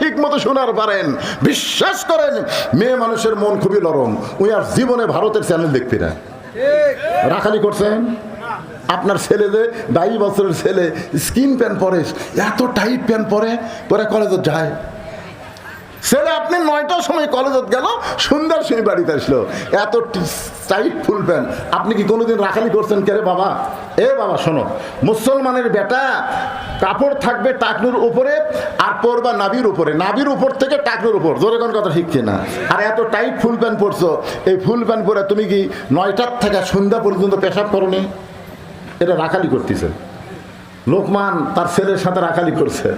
ঠিক মতো শোনার পারেন, বিশ্বাস করেন মেয়ে মানুষের মন খুবই নরম, ওই আর জীবনে ভারতের চ্যানেল দেখবি না। রাখালি করছেন আপনার ছেলে যে 22 বছরের ছেলে স্কিন প্যান্ট পরে, এত টাইট প্যান্ট পরে পরে কলেজে যায়, ছেলে আপনি 9টার সময় কলেজত গেল, সন্ধ্যার সময় বাড়িতে আসলো, এত টাইট ফুল প্যান্ট। আপনি কি কোনোদিন রাখালি করছেন? কে রে বাবা, এ বাবা শোনো, মুসলমানের বেটা কাপড় থাকবে টাকনুর উপরে আর পরবা নাবির উপরে, নাবির উপর থেকে টাকনুর উপর, জোরে কোন কথা ঠিক কিনা? আর এত টাইট ফুল প্যান্ট পরছো, এই ফুল প্যান্ট পরে তুমি কি 9টার থেকে সন্ধ্যা পর্যন্ত পেশাব করনি? এটা রাখালি করতেছে। লোকমান তার ছেলের সাথে রাখালি করছে,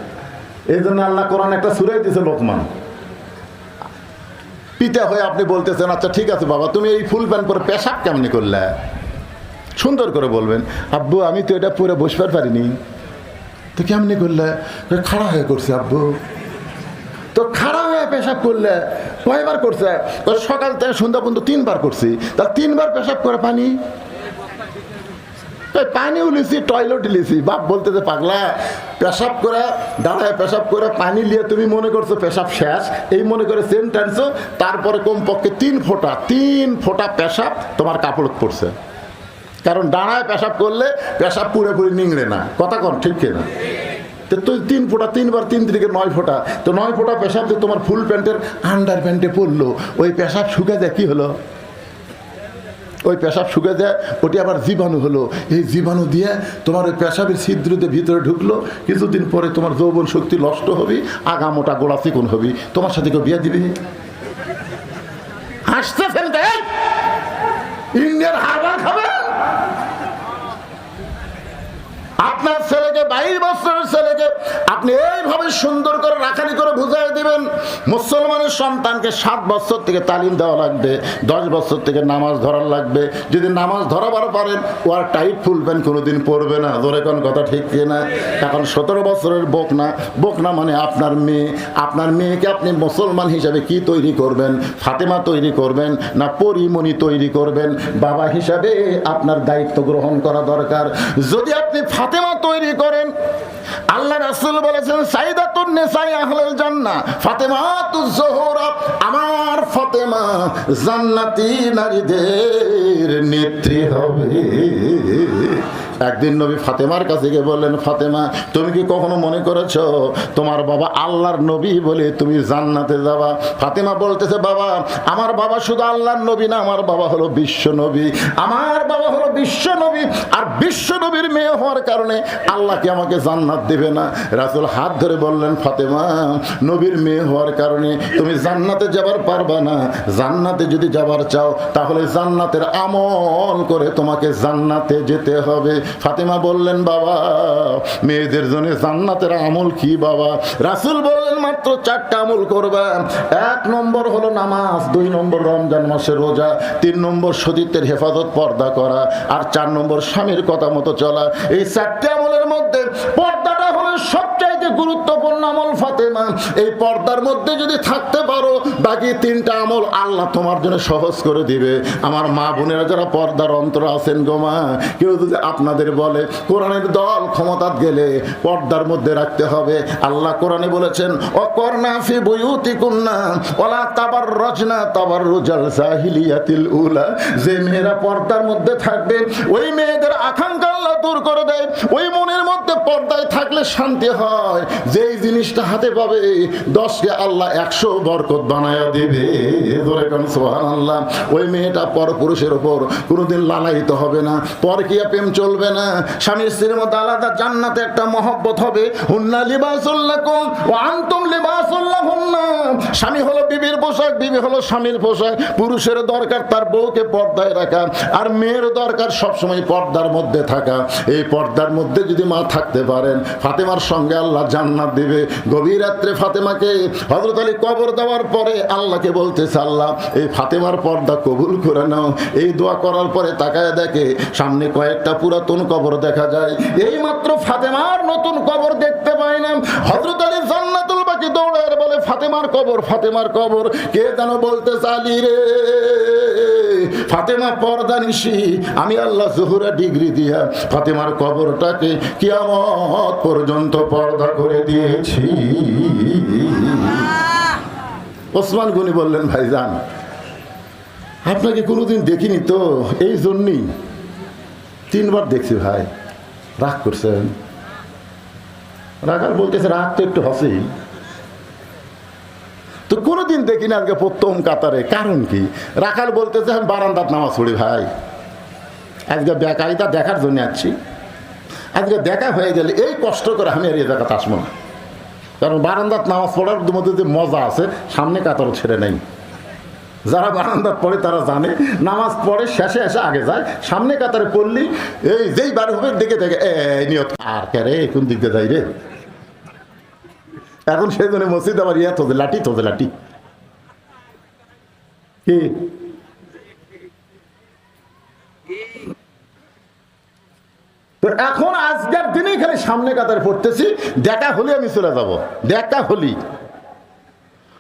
এই জন্য আল্লাহ কোরআন একটা সূরা দিয়েছে লোকমান। পিতা হয়ে আপনি বলতেছেন, আচ্ছা ঠিক আছে বাবা, তুমি এই ফুল প্যান্ট পরে পেশাব কেমনি করলে? সুন্দর করে বলবেন, আব্বু আমি তো এটা পরে বসবার পারিনি। তো কেমনি করলে? খাড়া হয়ে করছে আব্বু। তো খাড়া হয়ে পেশাব করলে কয়বার করছে? সকাল থেকে সন্ধ্যা পর্যন্ত 3বার করছি। তা 3বার পেশাব করে পানি, পানিও লিছি, টয়লেট লিছি। বাপ বলতেছে, পাগলা, পেশাব করে দাঁড়ায় পেশাব করে পানি নিয়ে তুমি মনে করছো পেশাব শেষ, এই মনে করে সেন্ট টানছো, তারপরে কমপক্ষে 3 ফোঁটা পেশাব তোমার কাপড় পড়ছে। কারণ দাঁড়ায় পেশাব করলে পেশাব পুরোপুরি নিংড়ে না, কথা কন ঠিক কিনা? তো 3 ফোঁটা, 3বার 3 থেকে 9 ফোঁটা, তো 9 ফোঁটা পেশাব যে তোমার ফুল প্যান্টের আন্ডার প্যান্টে পড়লো, ওই পেশাব শুকে যায়, কি হলো? ওই পেশাব শুকে যায়, ওটি আবার জীবাণু হলো। এই জীবাণু দিয়ে তোমার ওই পেশাবের ছিদ্রতে ভিতরে ঢুকলো, কিছুদিন পরে তোমার যৌবন শক্তি নষ্ট হবে, আগা মোটা গোড়া চিকন হবে, তোমার সাথে কেউ বিয়ে দিবে? হাসতে ফেলতে ইন্ডিয়ার হারবার খাবে? আপনার ছেলেকে, 22 বছরের ছেলেকে আপনি এইভাবে সুন্দর করে রাখালি করে বুঝাই দিবেন। মুসলমানের সন্তানকে 7 বছর থেকে তালিম দেওয়া লাগবে, 10 বছর থেকে নামাজ ধরার লাগবে। যদি নামাজ ধরাবার পারেন, ও আর টাইট ফুল প্যান্ট কোনোদিন পরবে না, ধরে কোন কথা ঠিক কিনা? এখন 17 বছরের বোকনা মানে আপনার মেয়ে। আপনার মেয়েকে আপনি মুসলমান হিসাবে কি তৈরি করবেন? ফাতেমা তৈরি করবেন না পরিমণি তৈরি করবেন? বাবা হিসাবে আপনার দায়িত্ব গ্রহণ করা দরকার। যদি আপনি ফাতেমা তৈরি করেন, আল্লাহ রাসূল বলেছেন, সাইদাতুন নিসাই আহলুল জান্নাহ ফাতেমাতুজ জোহরা, আমার ফাতেমা জান্নাতি নারীদের নেত্রী হবে। একদিন নবী ফাতেমার কাছে গিয়ে বললেন, ফাতেমা তুমি কি কখনো মনে করেছো তোমার বাবা আল্লাহর নবী বলে তুমি জান্নাতে যাবা? ফাতেমা বলতেছে, বাবা আমার বাবা শুধু আল্লাহর নবী না, আমার বাবা হলো বিশ্ব নবী। আমার বাবা হলো বিশ্ব নবী, আর বিশ্ব নবীর মেয়ে হওয়ার কারণে আল্লাহ কি আমাকে জান্নাত দেবে না? রাসূল হাত ধরে বললেন, ফাতেমা নবীর মেয়ে হওয়ার কারণে তুমি জান্নাতে যাবার পারবা না। জান্নাতে যদি যাবার চাও, তাহলে জান্নাতের আমল করে তোমাকে জান্নাতে যেতে হবে। ফাতেমা বললেন, বাবা মেয়েদের জন্য জান্নাতের আমল কি বাবা? রাসূল বললেন, মাত্র 4টা আমল করবা। 1 নম্বর হলো নামাজ, 2 নম্বর রমজান মাসের রোজা, 3 নম্বর সতীত্বের হেফাজত পর্দা করা, আর 4 নম্বর স্বামীর কথা মতো চলা। এই 4টে আমলের মধ্যে পর্দাটা হলো সবচাইতে গুরুত্বপূর্ণ আমল ফাতেমা। এই পর্দার মধ্যে যদি থাকতে পারো, বাকি 3টা আমল আল্লাহ তোমার জন্য সহজ করে দিবে। আমার মা বোনেরা যারা পর্দার অন্তর আছেন গো মা, কেউ যদি আপনাদের বলে কোরআনের দল ক্ষমতাত গেলে পর্দার মধ্যে রাখতে হবে, আল্লাহ কোরআনে বলেছেন, অকরনা ফি বুয়ুতিকুন্না ওয়ালা তাবাররাজনা তাবাররুজাল জাহিলিয়াতিল উলা। যে মেয়েরা পর্দার মধ্যে থাকবে, ওই মেয়েদের আকাঙ্ক্ষা আল্লাহ দূর করে দেয়। ওই মনের মধ্যে পর্দায় থাকলে শান্তি হয়, যেই জিনিসটা হাতে পাবে 10কে আল্লাহ 100 বরকত বানায়া দিবে। ধরে কোন সুবহানাল্লাহ। ওই মেয়েটা পরপুরুষের উপর কোনোদিন লালায়িত হবে না, পরকীয়া প্রেম চলবে না। স্বামী স্ত্রীর মধ্যে আলাদা জান্নাতে একটা মহব্বত হবে। হুন্না লিবাসুল লাকুম ওয়া আনতুম লিবাসুল লাহুন্না। স্বামী হলো বিবির পোশাক, বিবি হলো স্বামীর পোশাক। পুরুষের দরকার তার বউকে পর্দায় রাখা, আর মেয়ের দরকার সবসময় পর্দার মধ্যে থাকা। এই পর্দার মধ্যে যদি মা থাকতে পারেন, ফাতেমার সঙ্গে আল্লাহ জান্নাত দিবে। গভীর রাত্রে ফাতেমাকে হযরত আলী কবর দেওয়ার পরে আল্লাহকে বলতেছে, আল্লাহ এই ফাতেমার পর্দা কবুল করে নাও। এই দোয়া করার পরে তাকায় দেখে সামনে কয়েকটা পুরাতন কবর দেখা যায়। এই মাত্র ফাতেমার নতুন কবর দেখতে পায় না। হযরত আলী জান্নাতুল বাকি দৌড়ায় বলে, ফাতেমার কবর, ফাতেমার কবর। কে যেন বলতেছে, আলী রে ফাতেমা পর্দা নিশি, আমি আল্লাহ জোহরা ডিগ্রি দিয়া ফাতেমার কবরটাকে কিয়ামত পর্যন্ত পর্দা করে দিয়েছি। ওসমান গনি বললেন, ভাইজান আপনাকে কোনোদিন দেখিনি তো, এই জন্যই 3বার দেখছি ভাই। রাগ করছেন? রাগ আর বলতেছে, রাগ তো একটু হসেই। তো কোনোদিন দেখি না, আজকে প্রথম কাতারে। কারণ কি? রাখাল বলতেছে আমি বারান্দাত নামাজ পড়ি। ভাই আজকে বেকায়দা দেখার জন্য আসছি, আজকে দেখা হয়ে গেলে এই কষ্ট করে আমি আর এই জায়গাতে আসবো না। কারণ বারান্দাত নামাজ পড়ার মধ্যে যে মজা আছে সামনে কাতারও ছেড়ে নেই। যারা বারান্দাত পড়ে তারা জানে, নামাজ পড়ে শেষে এসে আগে যায়, সামনে কাতারে পড়লি এই যেই বার হবে দেখে দেখে নিয়ত আর কে রে কোন দিক দিয়ে যাই রে। এখন সেই জন্য মসজিদ আবার ইয়া তোদের লাঠি কি তো এখন আজকের দিনেই খালি সামনে কাতারে পড়তেছি, দেখা হলে আমি চলে যাব। দেখা হলি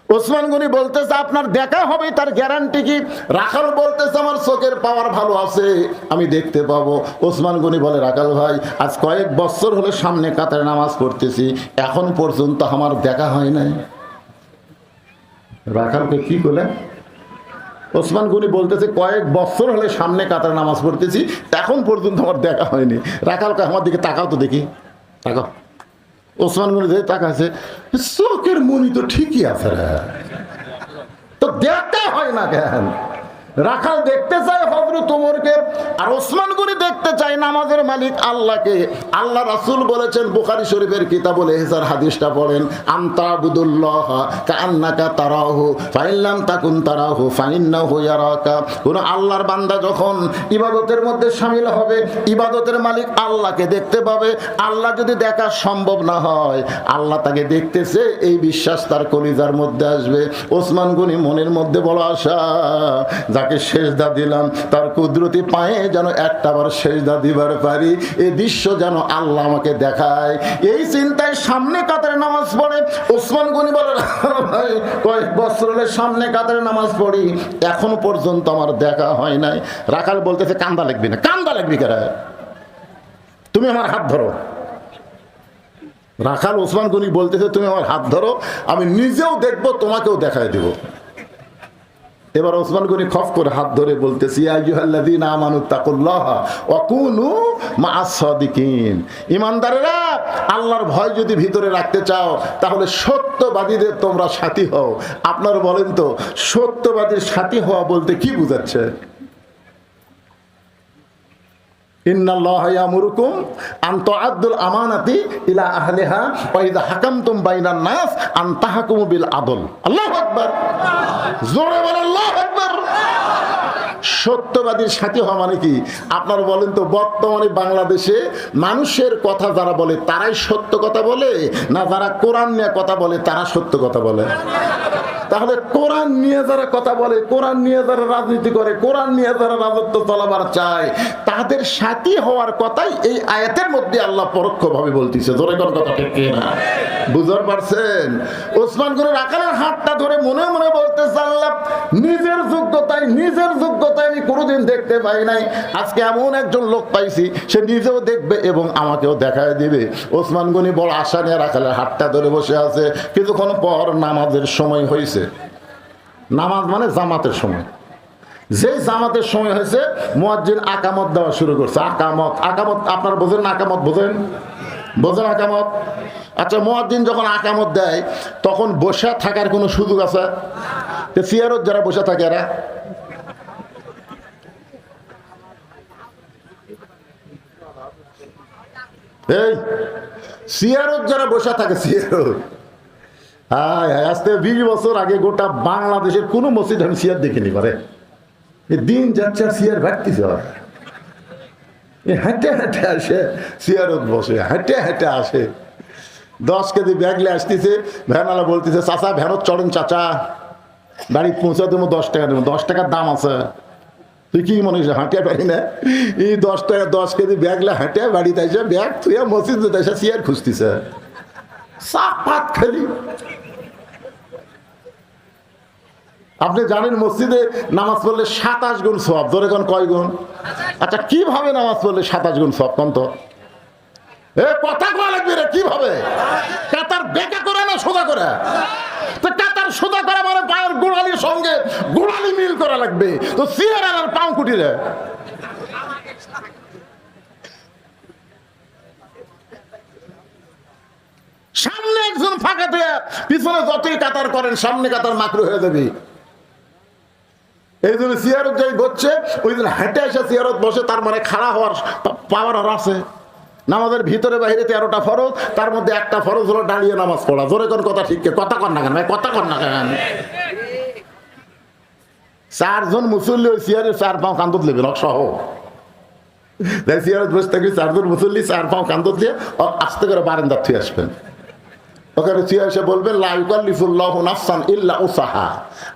ওসমান গনি বলতেছে আপনার দেখা হবে, তার গ্যারান্টি কি? রাখাল বলতেছে আমার চোখের পাওয়ার ভালো আছে, আমি দেখতে পাবো। ওসমান গনি বলে রাখাল ভাই আজ কয়েক বছর হলে সামনে কাতারে নামাজ পড়তেছি, এখন পর্যন্ত আমার দেখা হয় নাই। রাখালকে কি বলে? ওসমান গনি বলতেছে কয়েক বছর হলে সামনে কাতারে নামাজ পড়তেছি, এখন পর্যন্ত আমার দেখা হয়নি। রাখালকে আমার দিকে তাকাও তো দেখি, তাকাও। ওসমান গনি দেখে তাকাছে, চোখের মনি তো ঠিকই আছে রে, তো দেখা হয় না কেন? রাখাল দেখতে চায় হযরত ওমরকে, আর ওসমান গনি দেখতে চায় নামাজের মালিক আল্লাহকে। আল্লাহ রাসূল বলেছেন বুখারী শরীফের কিতাবুল ইহসার হাদিসটা পড়েন, আনতা আবুদুল্লাহ কাআন্নাকা তারাহু ফাইন লাম তাকুন তারাহু ফাইন্নাহু ইয়ারাকা। কোন আল্লাহর বান্দা যখন ইবাদতের মধ্যে শামিল হবে, ইবাদতের মালিক আল্লাহকে দেখতে পাবে। আল্লাহ যদি দেখা সম্ভব না হয়, আল্লাহ তাকে দেখতেছে, এই বিশ্বাস তার কলিজার মধ্যে আসবে। ওসমান গনি মনের মধ্যে বড় আশা, যাকে সেজদা দিলাম তার কুদরতি পায়ে যেন একটাবার সেজদা দিবার পারি, এই দৃশ্য যেন আল্লাহ আমাকে দেখায়। এই চিন্তায় সামনে কাতারে নামাজ পড়ে। ওসমান গনি বলে ভাই কয়েক বছর হলে সামনে কাতারে নামাজ পড়ি, এখন পর্যন্ত আমার দেখা হয় নাই। রাখাল বলতেছে কান্দা লাগবি না। কান্দা লাগবি কেন? তুমি আমার হাত ধরো। রাখাল ওসমান গনি বলতেছে তুমি আমার হাত ধরো, আমি নিজেও দেখবো, তোমাকেও দেখায় দেব। এবার ওসমান গনি খফ করে হাত ধরে বলতেছি ইয়া আইয়ুহাল্লাযীনা আমানুত্তাকুল্লাহা ওয়া কুনু মা'আস সাদিকিন। ঈমানদারেরা আল্লাহর ভয় যদি ভিতরে রাখতে চাও তাহলে সত্যবাদীদের তোমরা সাথী হও। আপনারা বলেন তো সত্যবাদীর সাথী হওয়া বলতে কি বোঝাচ্ছে? ইন্নাল্লাহা ইয়ামুরুকুম আন তুআদ্দুল আমানাতি ইলা আহলিহা ওয়া ইযা হাকামতুম বাইনান নাস আন তাহকুমু বিল আদল। আল্লাহু আকবার, জোরে বলেন আল্লাহু আকবার। সত্যবাদীর সাথী হওয়া মানে কি? আপনারা বলেন তো বর্তমানে বাংলাদেশে মানুষের কথা যারা বলে তারাই সত্য কথা বলে, না যারা কোরআন নিয়ে কথা বলে তারা সত্য কথা বলে? তাহলে কোরআন নিয়ে যারা কথা বলে, কোরআন নিয়ে যারা রাজনীতি করে, কোরআন নিয়ে যারা রাজত্ব চলাবার চায়, তাদের সাথী হওয়ার কথাই এই আয়াতের মধ্যে আল্লাহ পরোক্ষভাবে বলতেছে। জোরে কোন কথা ঠিক না? বুঝতে পারছেন? ওসমান গনি রাখালের হাতটা ধরে মনে মনে বলতেছে আল্লাহ নিজের যোগ্যতায় আমি কোনোদিন দেখতে পাই নাই, আজকে এমন একজন লোক পাইছি সে নিজেও দেখবে এবং আমাকেও দেখায় দিবে। ওসমান গনি বড় আশা নিয়ে রাখালের হাতটা ধরে বসে আছে। কিছুক্ষণ পর নামাজের সময় হয়েছে। নামাজ মানে জামাতের সময়। যেই জামাতের সময় হয়েছে মুয়াজ্জিন আকামত দেওয়া শুরু করছে। আকামত আপনার বোঝেন না? আকামত বোঝেন আকামত? আচ্ছা, মুয়াজ্জিন যখন আকামত দেয় তখন বসে থাকার কোনো সুযোগ আছে? চেয়ারত যারা বসে থাকে এরা এই চেয়ারত যারা বসে থাকে, চেয়ারত আজ থেকে 20 বছর আগে গোটা বাংলাদেশের কোনো মসজিদ আমি চেয়ার দেখিনি পারে। দিন যাচ্ছে আর চেয়ার ভাগতেছে, হেঁটে হেঁটে আসে চেয়ারত বসে, হেঁটে হেঁটে আসে। 10 কেজি ব্যাগলে আসতেছে, ভ্যানওয়ালা বলতেছে চাচা ভ্যানত চড়েন চাচা, বাড়ি পৌঁছা দেবো 10 টাকা দেবো। 10 টাকার দাম আছে, তুই কি মনে হচ্ছে হাঁটিয়া পারি না? এই 10 টাকা 10 কেজি ব্যাগলে হাঁটিয়া বাড়িতে আসে, ব্যাগ তুই মসজিদে এসে চেয়ার খুঁজতেছে। সাফাত খালি। আপনি জানেন মসজিদে নামাজ পড়লে 27 গুণ সওয়াব। ধরে কোন কয় গুণ? আচ্ছা, কিভাবে নামাজ পড়লে 27 গুণ সওয়াব কোন তো? কথা কওয়া লাগবে রে। কিভাবে? কাতার বেঁকা করে না সোজা করে? তো কাতার সোজা করা মানে পায়ের গোড়ালির সঙ্গে গোড়ালি মিল করা লাগবে। তো চেয়ার আর পাও কুটি রে। সামনে একজন ফাঁকা দিয়ে পিছনে যতই কাতার করেন সামনে কাতার মাকরু হয়ে যাবে। এই জন্য সিয়ারত যাই বসছে ওই জন্য হেঁটে এসে সিয়ারত বসে, তার মানে খাড়া হওয়ার পাওয়ার আর আছে। নামাজের ভিতরে বাইরে 13টা ফরজ, তার মধ্যে একটা ফরজ হলো দাঁড়িয়ে নামাজ পড়া। জোরে কোন কথা ঠিক কথা কর না কেন ভাই, কথা কর না কেন? 4 জন মুসল্লি ওই সিয়ারের 4 পাও কান্দত লেবে সহ সিয়ারত বসে থাকলে 4 জন মুসল্লি 4 পাও কান্দত দিয়ে আস্তে করে বারান্দার থুয়ে আসবেন। ওখানে চেয়ে এসে বলবেন লা ইউকাল্লিফুল্লাহু নাফসান ইল্লা উসাহা।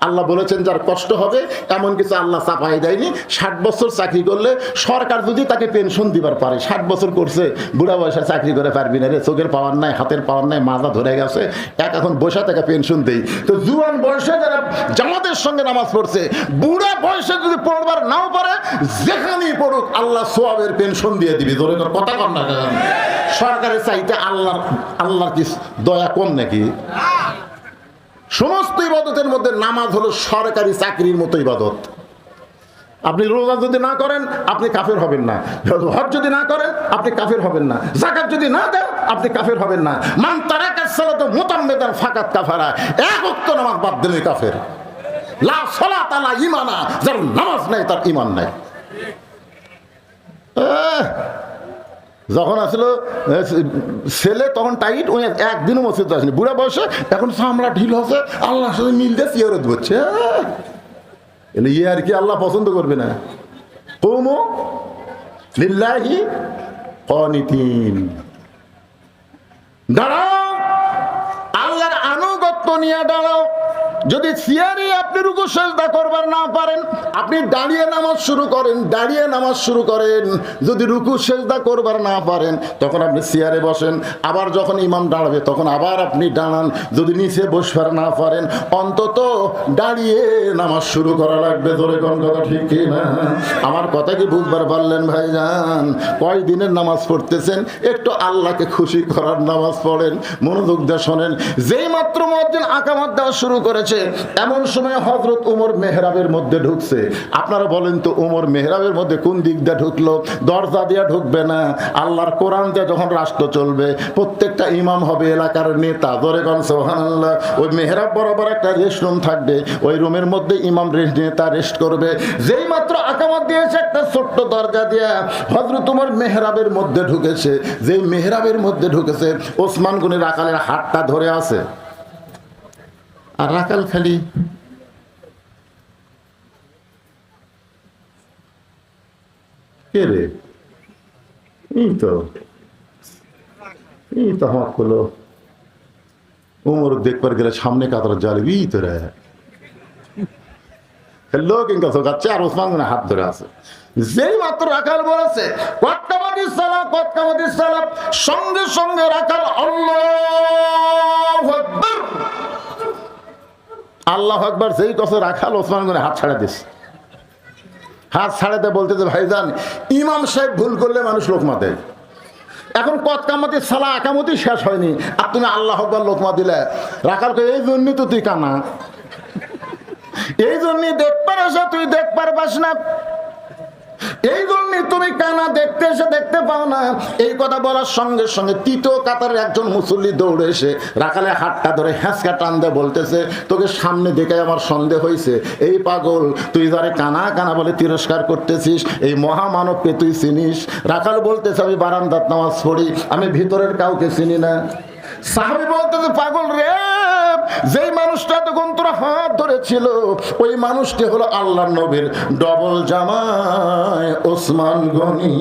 আল্লাহ বলেছেন যার কষ্ট হবে এমন কিছু আল্লাহ চাপাই দেয়নি। 60 বছর চাকরি করলে সরকার যদি তাকে পেনশন দিবার পারে, 60 বছর করছে, বুড়া বয়সে চাকরি করে পারবি না রে, চোখের পাওয়ার নাই, হাতের পাওয়ার নাই, মাজা ধরে গেছে, এখন বসে তাকে পেনশন দেই। তো জুয়ান বয়সে যারা জামাতের সঙ্গে নামাজ পড়ছে, বুড়া বয়সে যদি পড়বার নাও পারে, যেখানেই পড়ুক আল্লাহ সোয়াবের পেনশন দিয়ে দিবি। ধরে কথা কর না কেন? সরকারের চাইতে আল্লাহর কি দয়া কম নাকি? সমস্ত ইবাদতের মধ্যে নামাজ হলো সরকারি চাকরির মতো ইবাদত। আপনি রোজা যদি না করেন আপনি কাফের হবেন না, হজ যদি না করেন আপনি কাফের হবেন না, যাকাত যদি না দেন আপনি কাফের হবেন না। মান তারাকাস সালাতা মুতাম্মিদান ফাকাত কাফারা। এক ওয়াক্ত নামাজ বাদ দিলে কাফের। লা সালাতা লা ঈমানা, যার নামাজ নাই তার ঈমান নাই। যখন আসলো ছেলে তখন টাইট, ওই একদিনও মসজিদ আসেনি। বুড়া বয়সে এখন চামড়া ঢিল হচ্ছে, আল্লাহর সাথে মিলতে সিয়ারত বলছে। ইয়ে আর কি আল্লাহ পছন্দ করবে না? কুমু লিল্লাহি কানিতিন। দাঁড়াও, আল্লাহর আনুগত্য নিয়ে দাঁড়াও। যদি সিয়ারে আপনি রুকু সিজদা করবার না পারেন, আপনি দাঁড়িয়ে নামাজ শুরু করেন, দাঁড়িয়ে নামাজ শুরু করেন। যদি রুকু সিজদা করবার না পারেন তখন আপনি সিয়ারে বসেন, আবার যখন ইমাম দাঁড়াবে তখন আবার আপনি দাঁড়ান। যদি নিচে বসবার না পারেন অন্তত দাঁড়িয়ে নামাজ শুরু করা লাগবে। ধরে কোন কথা ঠিক কি না? আমার কথা কি বুঝবার পারলেন ভাইজান? কয় দিনের নামাজ পড়তেছেন, একটু আল্লাহকে খুশি করার নামাজ পড়েন। মনোযোগ দিয়ে শোনেন। যেই মাত্র মুয়াজ্জিন আকামত দেওয়া শুরু করেছে এমন সময় হযরত ওমর মেহরাবের মধ্যে ঢুকছে। আপনারা বলেন তো ওমর মেহরাবের মধ্যে কোন দিক দিয়ে ঢুকলো? দরজা দিয়ে ঢুকবে না। আল্লাহর কোরআন দিয়ে যখন রাষ্ট্র চলবে, প্রত্যেকটা ইমাম হবে এলাকার নেতা। ধরে কোন সুবহানাল্লাহ। ওই মেহরাব বরাবর একটা রেস্ট রুম থাকবে, ওই রুমের মধ্যে ইমাম নেতা রেস্ট করবে। যেই মাত্র আকামত দিয়েছে একটা ছোট্ট দরজা দিয়া হযরত ওমর মেহরাবের মধ্যে ঢুকেছে। যেই মেহরাবের মধ্যে ঢুকেছে ওসমান গনি রাকালের হাতটা ধরে আছে, আর রাকাল খালি কে রে? এই তো হক হলো। ওমর দেখবার গেলে সামনে কাতার জালিবি তো রে লোক ইনকা চোখাচ্ছে, আর ওসমান গনি হাত ধরে আছে। যেই মাত্র রাখাল বলেছে কতকামাতিস সালাম, কতকামাতিস সালাম, সঙ্গে সঙ্গে রাখাল আল্লাহু আকবার, আল্লাহু আকবার যেই কথা রাখাল ওসমান গনি হাত ছাড়া দিস। হাত ছাড়াতে বলতেছে ভাইজান ইমাম সাহেব ভুল করলে মানুষ লোকমা দেয়। এখন কতকামাতিস সালাম আকামতি শেষ হয়নি আর তুমি আল্লাহু আকবার লোকমা দিলে। রাখালকে এই জন্যই তো তুই কানা, এই জন্যই দেখবার আসা তুই দেখবার পাস না, এই জন্যই তুমি কানা, দেখতে এসে দেখতে পাও না। এই কথা বলার সঙ্গে সঙ্গে তৃতীয় কাতারের একজন মুসল্লি দৌড়ে এসে রাখালের হাতটা ধরে হ্যাঁচকা টান দিয়ে বলতেছে তোকে সামনে দেখে আমার সন্দেহ হয়েছে। এই পাগল, তুই যারে কানা কানা বলে তিরস্কার করতেছিস, এই মহামানবকে তুই চিনিস? রাখাল বলতেছে আমি বারান্দাত নামাজ পড়ি, আমি ভিতরের কাউকে চিনি না। সাহাবী বলতেছে পাগল রে, যেই মানুষটা তখন তোর হাত ধরেছিল ওই মানুষটি হলো আল্লাহর নবীর ডবল জামাই ওসমান গনি।